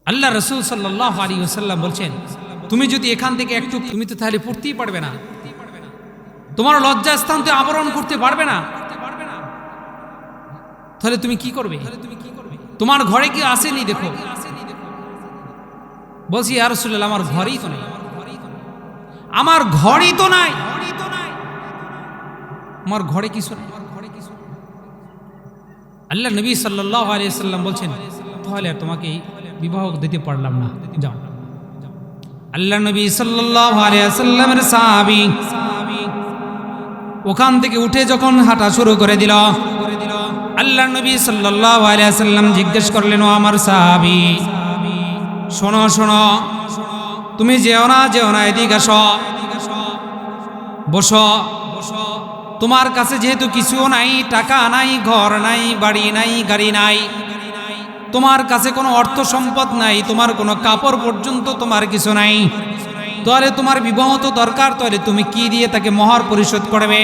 আল্লাহ রাসূল সাল্লাল্লাহু আলাইহি ওয়াসাল্লাম বলছেন তুমি যদি এখান থেকে একটু, তুমি তো তাহলে পড়তেই পারবে না, তোমার লজ্জাস্থান তো আবরণ করতে পারবে না, তাহলে তুমি কি করবে? তোমার ঘরে কি আসেনি দেখো। বলছি ইয়া রাসূলুল্লাহ আমার ঘরেই তো নেই, আমার ঘরই তো নাই, আমার ঘরে কিছু নেই। আল্লাহ নবী সাল্লাল্লাহু আলাইহি ওয়াসাল্লাম বলছেন তাহলে তোমাকে বিবাহ দিতে পারলাম না, যাও। আল্লাহ নবী সাল্লাল্লাহু আলাইহি ওয়াসাল্লামের সাহাবী ওখান থেকে উঠে যখন হাঁটা শুরু করে দিল, আল্লাহ নবী সাল্লাল্লাহু আলাইহি ওয়াসাল্লাম জিজ্ঞেস করলেন ও আমার সাহাবী শোনো শোনো, তুমি যেও না এদিকে আসো, বসো। তোমার কাছে যেহেতু কিছু নাই, টাকা নাই, ঘর নাই, বাড়ি নাই, গাড়ি নাই, তোমার কাছে কোনো অর্থ সম্পদ নাই, তোমার কোনো কাপড় পর্যন্ত তোমার কিছু নাই, তাহলে তোমার বিবাহ তো দরকার, তাহলে তুমি কি দিয়ে তাকে মোহর পরিশোধ করবে?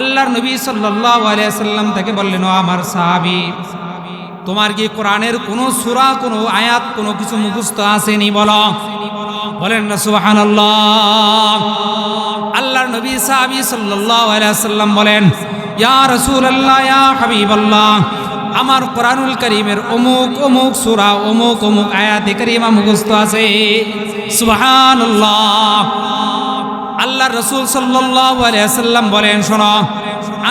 আল্লাহর নবী সাল্লাল্লাহু আলাইহি ওয়াসাল্লাম তাকে বললেন ও আমার সাহাবী তোমার কি কোরআনের কোনো সূরা, কোনো আয়াত, কোনো কিছু মুখস্থ আসেনি? বলো। বলেন না সুবহানাল্লাহ। আল্লাহর নবী সাহাবী সাল্লাল্লাহু আলাইহি ওয়াসাল্লাম বলেন ইয়া রাসূলুল্লাহ ইয়া হাবিবাল্লাহ আমার কোরআনুল কারীমের অমুক অমুক সূরা, অমুক অমুক আয়াতে কারীমা মুখস্থ আছে। সুবহানাল্লাহ। আল্লাহর আল্লাহর রাসূল সাল্লাল্লাহু আলাইহি ওয়াসাল্লাম বলেন, শোনো,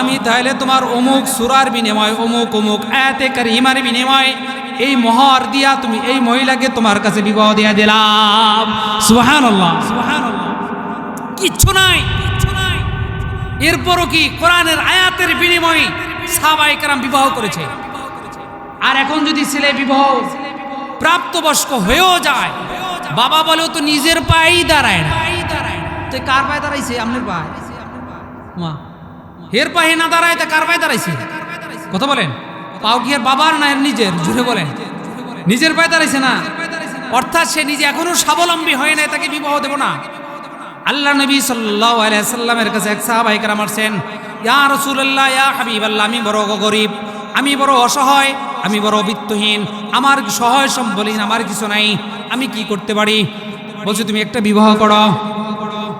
আমি তাহলে তোমার অমুক সূরার বিনিময়ে, অমুক অমুক আয়াতে কারিমার বিনিময়ে এই মোহর দিয়া তুমি এই মহিলাকে তোমার কাছে বিবাহ দিয়া দিলাম। সুবহানাল্লাহ, সুবহানাল্লাহ। কিচ্ছু নাই। এরপরও কি কোরআনের আয়াতের বিনিময়ে সাহাবায়ে কেরাম বিবাহ করেছে। আর এখন যদি ছেলে বিবাহ প্রাপ্তবয়স্ক হয়েও যায়, বাবা বলেও তো নিজের পায়েই দাঁড়ায় না, তো কার পায়ে দাঁড়াইছে? আপনার পায়ে। মা হের পায়ে না দাঁড়ায় তা কার পায়ে দাঁড়াইছে? কথা বলেন। পাও কি এর বাবার না এর নিজের? জুড়ে বলেন। নিজের পায়ে দাঁড়াইছে না, অর্থাৎ সে নিজে এখনো স্বাবলম্বী হয় না, তাকে বিবাহ দেব না। আল্লাহ নবী সাল্লাল্লাহু আলাইহি সাল্লামের কাছে এক সাহাবায়ে কেরাম আসছেন, ইয়া রাসূলুল্লাহ, ইয়া হাবিবাল্লাহ, আমি বড় গরীব, আমি বড় অসহায়, আমি বড় বিত্তহীন, আমার সহায় সম্বলহীন, আমার কিছু নাই, আমি কি করতে পারি? বলছে তুমি একটা বিবাহ করো।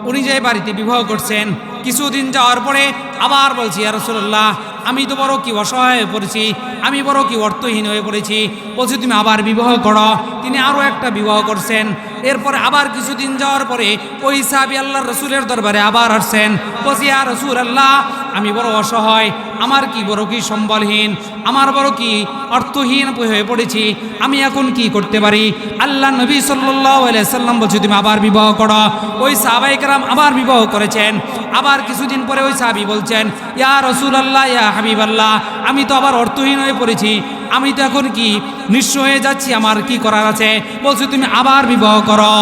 উনি যে বাড়িতে বিবাহ করছেন, কিছুদিন যাওয়ার পরে আবার বলছি, ইয়া রাসূলুল্লাহ, আমি তো বড় কি অসহায় হয়ে পড়েছি, আমি বড় কি অর্থহীন হয়ে পড়েছি। বলছে তুমি আবার বিবাহ করো। তিনি আরও একটা বিবাহ করছেন। এরপরে আবার কিছুদিন যাওয়ার পরে ওই সাহাবী আল্লাহর রাসূলের দরবারে আবার আসছেন, বলছি, ইয়া রাসূলুল্লাহ, আমি বড় অসহায়, আমার কি বড় কি সম্বলহীন, আমার বড় কি অর্থহীন হয়ে পড়েছি, আমি এখন কি করতে পারি? আল্লাহ নবী সাল্লাল্লাহু আলাইহি সাল্লাম বলছে তুমি আবার বিবাহ করো। ওই সাহাবায়ে কেরাম আবার বিবাহ করেছেন। আবার কিছুদিন পরে ওই সাহাবী বলছেন, ইয়া রাসূলুল্লাহ, ইয়া হাবিবাল্লাহ, আমি তো আবার অর্থহীন হয়ে পড়েছি, আমি তো এখন কি নিঃস্ব হয়ে যাচ্ছি, আমার কি করার আছে? বলছে তুমি আবার বিবাহ করো।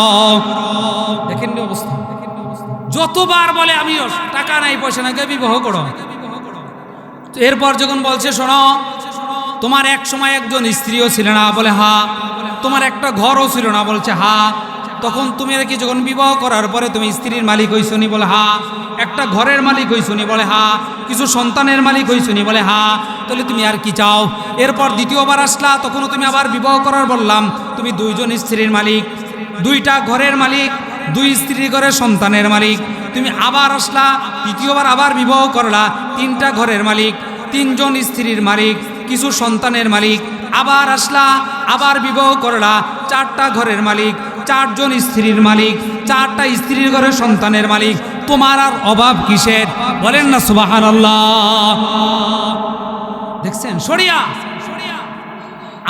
দেখেন অবস্থা। যতবার বলে আমি টাকা নাই পয়সা নাই, বিবাহ করো। এরপর যখন বলছে, শোনো, তোমার এক সময় একজন স্ত্রীও ছিল না? বলে হা। তোমার একটা ঘরও ছিল না? বলছে হা। তখন তুমি আর কি যখন বিবাহ করার পরে তুমি স্ত্রীর মালিক হইছো নি? বলে হা। একটা ঘরের মালিক হইছো নি? বলে হা। কিছু সন্তানের মালিক হইছো নি? বলে হা। তাহলে তুমি আর কি চাও? এরপর দ্বিতীয়বার আসলা, তখনও তুমি আবার বিবাহ করার বললাম, তুমি দুইজন স্ত্রীর মালিক, দুইটা ঘরের মালিক, দুই স্ত্রীর ঘরের সন্তানের মালিক। তুমি আবার আসলা, তৃতীয়বার আবার বিবাহ করলা, তিনটা ঘরের মালিক, তিনজন স্ত্রীর মালিক, কিছু সন্তানের মালিক। আবার আসলা, আবার বিবাহ করলা, চারটা ঘরের মালিক, চারজন স্ত্রীর মালিক, চারটা স্ত্রীর ঘরের সন্তানের মালিক। তোমার আর অভাব কিসের? বলেন না সুবহানাল্লাহ। দেখছেন শরিয়া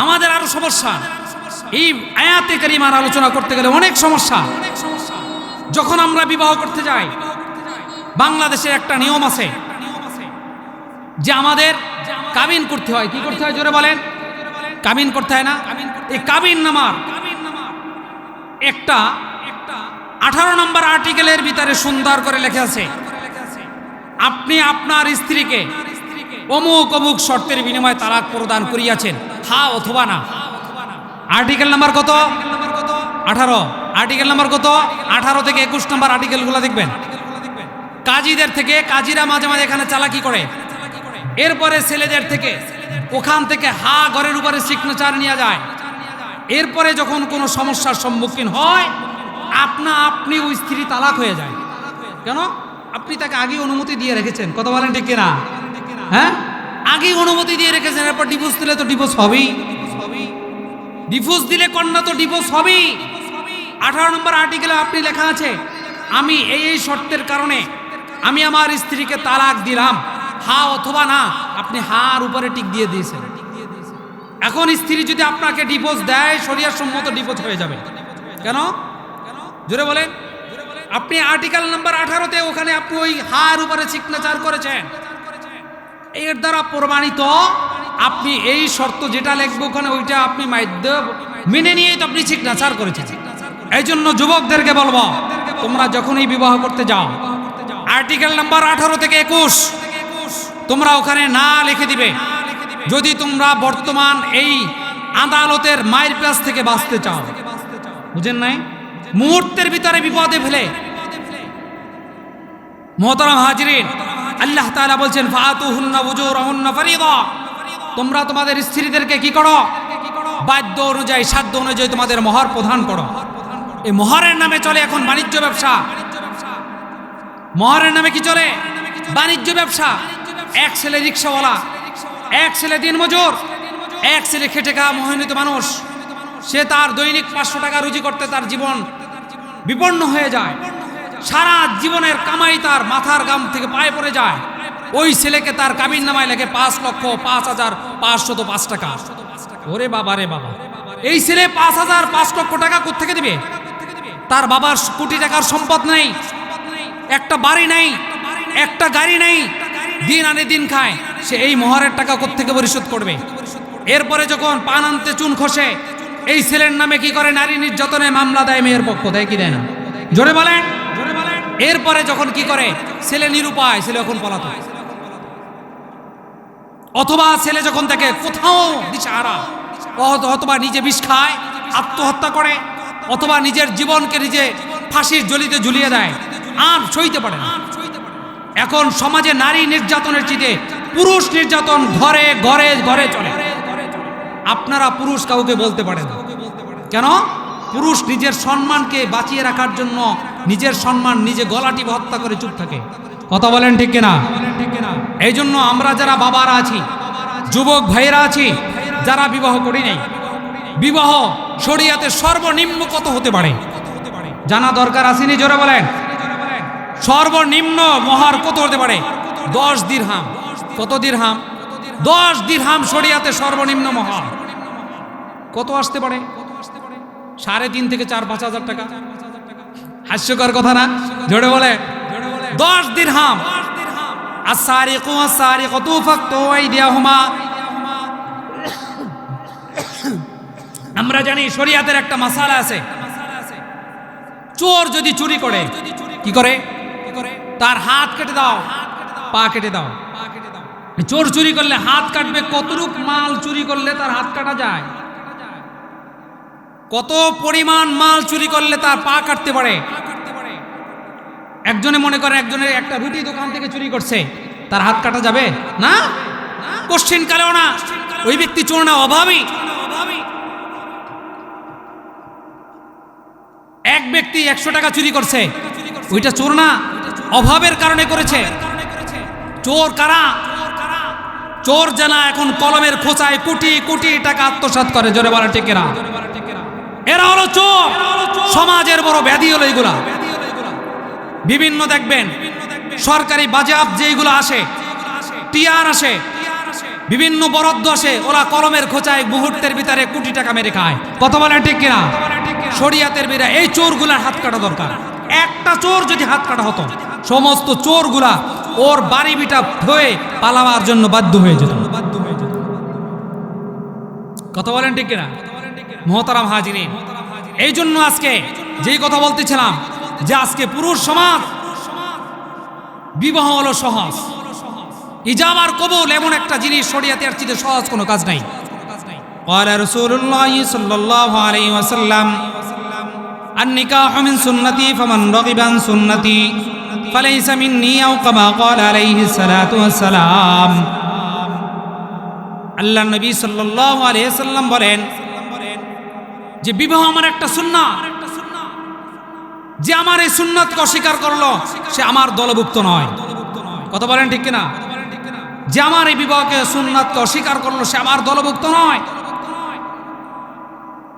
আমাদের আরো সমস্যা। এই আয়াতে কারিমার আলোচনা করতে গেলে অনেক সমস্যা। যখন আমরা বিবাহ করতে যাই, বাংলাদেশের একটা নিয়ম আছে যে আমাদের কাবিন করতে হয়। কি করতে হয় জোরে বলেন? কাবিন করতে হয় না? এই কাবিন নামার একটা 18 নম্বর আর্টিকেলের ভিতরে সুন্দর করে লেখা আছে, আপনি আপনার স্ত্রীকে অমুক অমুক শর্তের বিনিময়ে তালাক প্রদান করিয়াছেন, হা অথবা না। আর্টিকেল নাম্বার কত? 18। আর্টিকেল নাম্বার কত? 18 থেকে 21 নম্বর আর্টিকেলগুলো দেখবেন। কাজীদের থেকে, কাজীরা মাঝে মাঝে এখানে চালাকি করে। এরপরে ছেলেদের থেকে ওখান থেকে হা ঘরের উপরে সিগনেচার নিয়ে যায়। এরপরে যখন কোনো সমস্যার সম্মুখীন হয়, আপনি ওই স্ত্রী তালাক হয়ে যায়। কেন? আপনি তাকে আগে অনুমতি দিয়ে রেখেছেন। কথা বলেন ঠিক কিনা? হ্যাঁ, আগে অনুমতি দিয়ে রেখেছেন। এরপর ডিভোর্স দিলে তো ডিভোর্স হবেই। ডিভোর্স দিলে কন্যা তো ডিভোর্স হবেই। 18 নম্বর আর্টিকেলে আপনি লেখা আছে, আমি এই শর্তের কারণে আমি আমার স্ত্রীকে তালাক দিলাম, হা অথবা না। আপনি হার উপরে টিক দিয়ে দিয়েছেন। এখন স্ত্রী যদি আপনাকে ডিভোর্স দেয়, শরিয়া সম্মত ডিভোর্স হয়ে যাবে। কেন? জোরে বলেন। আপনি আর্টিকেল নাম্বার 18-তে ওখানে আপনি ওই হার উপরে সিগনেচার করেছেন। এর দ্বারা প্রমাণিত আপনি এই শর্ত যেটা লিখবে ওখানে ওইটা আপনি মেনে নিয়েই তো আপনি সিগনেচার করেছেন। এই জন্য যুবকদেরকে বলবো, তোমরা যখনই বিবাহ করতে যাও, আর্টিকেল নাম্বার 18 থেকে 21 তোমরা ওখানে না লিখে দিবে, যদি তোমরা বর্তমান এই আদালতের মায়ের পেঁচ থেকে বাঁচতে চাও। বুঝেন নাই? মুহূর্তের ভিতরে বিপদে ফেলে। মুহতারাম হাজিরিন, আল্লাহ তাআলা বলছেন, ফাতুহুন্না উজুরাহুন্না ফরিদা, তোমরা তোমাদের স্ত্রীদেরকে কি করো? বাধ্য অনুযায়ী, সাধ্য অনুযায়ী তোমাদের মোহর প্রদান করো। এই মোহরের নামে চলে এখন বাণিজ্য ব্যবসা। মোহরের নামে কি চলে? বাণিজ্য ব্যবসা। এক ছেলে রিক্সাওয়ালা, এক ছেলে দিনমজুর, এক ছেলে খেটে খাওয়া মহিনিত মানুষ, সে তার দৈনিক 500 টাকা রুজি করতে তার জীবন বিপন্ন হয়ে যায়। সারা জীবনের কামাই তার মাথার গাম থেকে পায়ে পড়ে যায়, ওই ছেলেকে তার কাবিন নামায় লেগে 5,05,505 টাকা। ওরে বাবা রে বাবা, এই ছেলে 5,005 লক্ষ টাকা কোত্থেকে দিবে? তার বাবার কোটি টাকার সম্পদ নেই, একটা বাড়ি নেই, একটা গাড়ি নেই, দিন আনে দিন খায়, সে এই মোহরের টাকা কোত্থেকে পরিশোধ করবে? এরপরে যখন পান আনতে চুন খসে, এই ছেলের নামে কি করে? নারী নির্যাতনে মামলা দেয় মেয়ের পক্ষ, দেয় কি দেয় না? জোরে বলেন। এরপরে যখন কি করে? ছেলে নিরুপায়, ছেলে এখন পলাতক, অথবা ছেলে যখন দেখে কোথাও দিশাহারা, অথবা নিজে বিষ খায়, আত্মহত্যা করে, অথবা নিজের জীবনকে নিজে ফাঁসির জলিতে ঝুলিয়ে দেয়, আর সইতে পারে না। এখন সমাজে নারী নির্যাতনের চেয়ে পুরুষ নির্যাতন ঘরে ঘরে ঘরে চলে। আপনারা পুরুষ কাউকে বলতে পারেন না, কেন? পুরুষ নিজের সম্মানকে বাঁচিয়ে রাখার জন্য নিজের সম্মান নিজে গলা টিপে হত্যা করে চুপ থাকে। কথা বলেন ঠিক কিনা? এই জন্য আমরা যারা বাবারা আছি, যুবক ভাইরা আছি, যারা বিবাহ করি নাই, বিবাহ শরিয়াতে সর্বনিম্ন কত হতে পারে জানা দরকার আসেনি? জোরে বলেন। সর্বনিম্ন মহার কত হতে পারে? 10 দিরহাম। কত দিরহাম? 10 দিরহাম শরিয়াতে সর্বনিম্ন মহার। কত আসতে পারে? 3.5 থেকে 4-5 হাজার টাকা। হাস্যকর কথা না? জোরে বলে। 10 দিরহাম। আস-সারিকু ওয়াস-সারিকাতু ফাকতু আইদিয়াহুমা। আমরা জানি শরিয়াতের একটা মাসালা আছে, চোর যদি চুরি করে, কি করে? তার হাত কেটে দাও, পা কেটে দাও। চোর চুরি করলে হাত কাটবে। কতটুক মাল চুরি করলে তার হাত কাটা যায়? কত পরিমাণ মাল চুরি করলে তার পা কাটতে পারে? একজনে মনে করে একজনের একটা রুটি দোকান থেকে চুরি করছে, তার হাত কাটা যাবে না? কোশ্চেন কালেও না। ওই ব্যক্তি চোর না, অভাবী। এক ব্যক্তি 100 টাকা চুরি করছে, ওইটা চোর না, অভাবের কারণে করেছে। চোর কারা? চোর জানা এখন কলমের খোঁচায় কোটি কোটি টাকা আত্মসাৎ করে। জোরে বলা ঠিক না? এরা হলো চোর। সমাজের বড় ব্যাধি হলো এগুলা। বিভিন্ন দেখবেন সরকারি বাজেয়াপ্ত যেগুলো আসে, টিআর আসে, বিভিন্ন বরাদ্দ আসে, ওরা কলমের খোঁচায় মুহূর্তের ভিতরে কোটি টাকা মেরে খায়। কথা বলেন ঠিক কিনা? শরিয়াতের বিরা এই চোরগুলার হাত কাটা দরকার। একটা চোর যদি হাত কাটা হতো, সমস্ত চোরগুলা ওর বাড়ি বিটা হয়ে পালাবার জন্য বাধ্য হয়ে যেত। কথা বলেন ঠিক কিনা? মুহতারাম হাজিরিন, এই জন্য আজকে যেই কথা বলতেছিলাম যে আজকে পুরুষ সমাজ বিবাহ হলো সহজ, ইজাব আর কবুল এমন একটা জিনিস শরিয়াতে আর চেয়ে সহজ কোনো কাজ নাই। ক্বালা রাসূলুল্লাহ সাল্লাল্লাহু আলাইহি ওয়াসাল্লাম আন-নিকাহু মিন সুন্নতি ফামান রাগিবা আন সুন্নতি ফালাইসা মিন্নী আও কামা ক্বালা আলাইহিস সালাতু ওয়াস সালাম। আল্লাহর নবী সাল্লাল্লাহু আলাইহি ওয়াসাল্লাম বলেন যে বিবাহ আমার একটা সুন্নাত, যে আমার এই সুন্নাতকে অস্বীকার করলো সে আমার দলভুক্ত নয়। কথা বলেন ঠিক কিনা? যে আমার এই বিবাহকে সুন্নাতকে অস্বীকার করলো সে আমার দলভুক্ত নয়।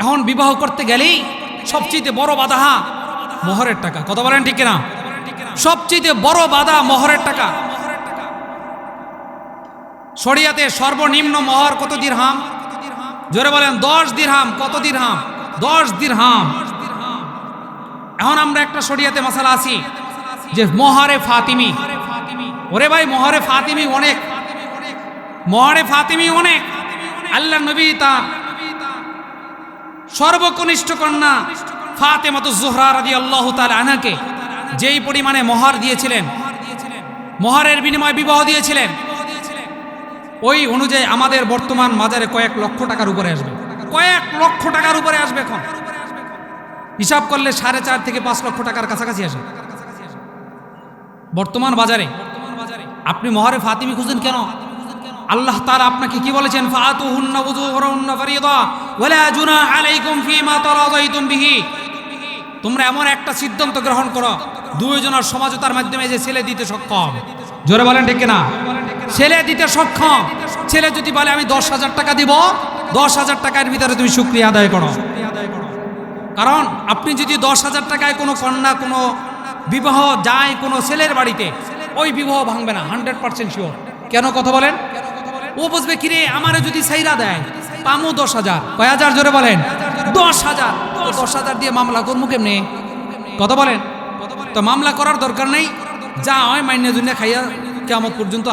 এখন বিবাহ করতে গেলেই সবচেয়ে বড় বাধা মোহরের টাকা। কথা বলেন ঠিক কিনা? সবচেয়ে বড় বাধা মোহরের টাকা। শরিয়াতে সর্বনিম্ন মোহর কত দিরহাম? জোরে বলেন। 10 দিরহাম। কত দিরহাম? 10 দিরহাম। এখন আমরা একটা শরিয়াতে মাসালা আছি যে মোহরে ফাতিমি। ওরে ভাই, মোহরে ফাতিমি অনেক, মোহরে ফাতিমি অনেক। আল্লাহ নবী তার সর্বকনিষ্ঠ কন্যা ফাতেমাতুজ জোহরা রাদিয়াল্লাহু তাআলা আনহাকে যেই পরিমাণে মোহর দিয়েছিলেন, মোহরের বিনিময়ে বিবাহ দিয়েছিলেন, ওই অনুযায়ী আমাদের বর্তমান বাজারে কয়েক লক্ষ টাকার উপরে আসবে। কয়েক লক্ষ টাকার উপরে আসবে। এখন হিসাব করলে 4.5 থেকে 5 লক্ষ টাকার কাছাকাছি আসে বর্তমান বাজারে। আপনি মোহরে ফাতিমি খুঁজেন কেন? আল্লাহ তাআলা আপনাকে কি বলেছেন? ফাতুহুন্না উজুরহুন্না ফরিদা ওয়ালা জুনাহা আলাইকুম ফীমা তারাদাইতুম বিহি। তোমরা এমন একটা সিদ্ধান্ত গ্রহণ করো, দুইজনের সমঝোতার মাধ্যমে যে ছেলে দিতে সক্ষম। জোরে বলেন ঠিক কিনা? ছেলে দিতে সক্ষম। ছেলে যদি বলে আমি 10,000 টাকা দিব, 10,000 টাকার ভিতরে তুমি শুকরিয়া আদায় করো। কারণ আপনি যদি 10,000 টাকায় কোনো কন্যা, কোনো বিবাহ যায় কোনো ছেলের বাড়িতে, ওই বিবাহ ভাঙবে না, 100% শিওর। কেন কথা বলেন? ও বুঝবে কিরে আমারে যদি সাইরা দেয় পামু 10,000, কয় হাজার জোরে বলেন? 10,000। 10,000 দিয়ে মামলা করবো কেমনে? কথা বলেন। তো মামলা করার দরকার নেই, যা হয় মাইনে জন্য খাইয়া কিয়ামত পর্যন্ত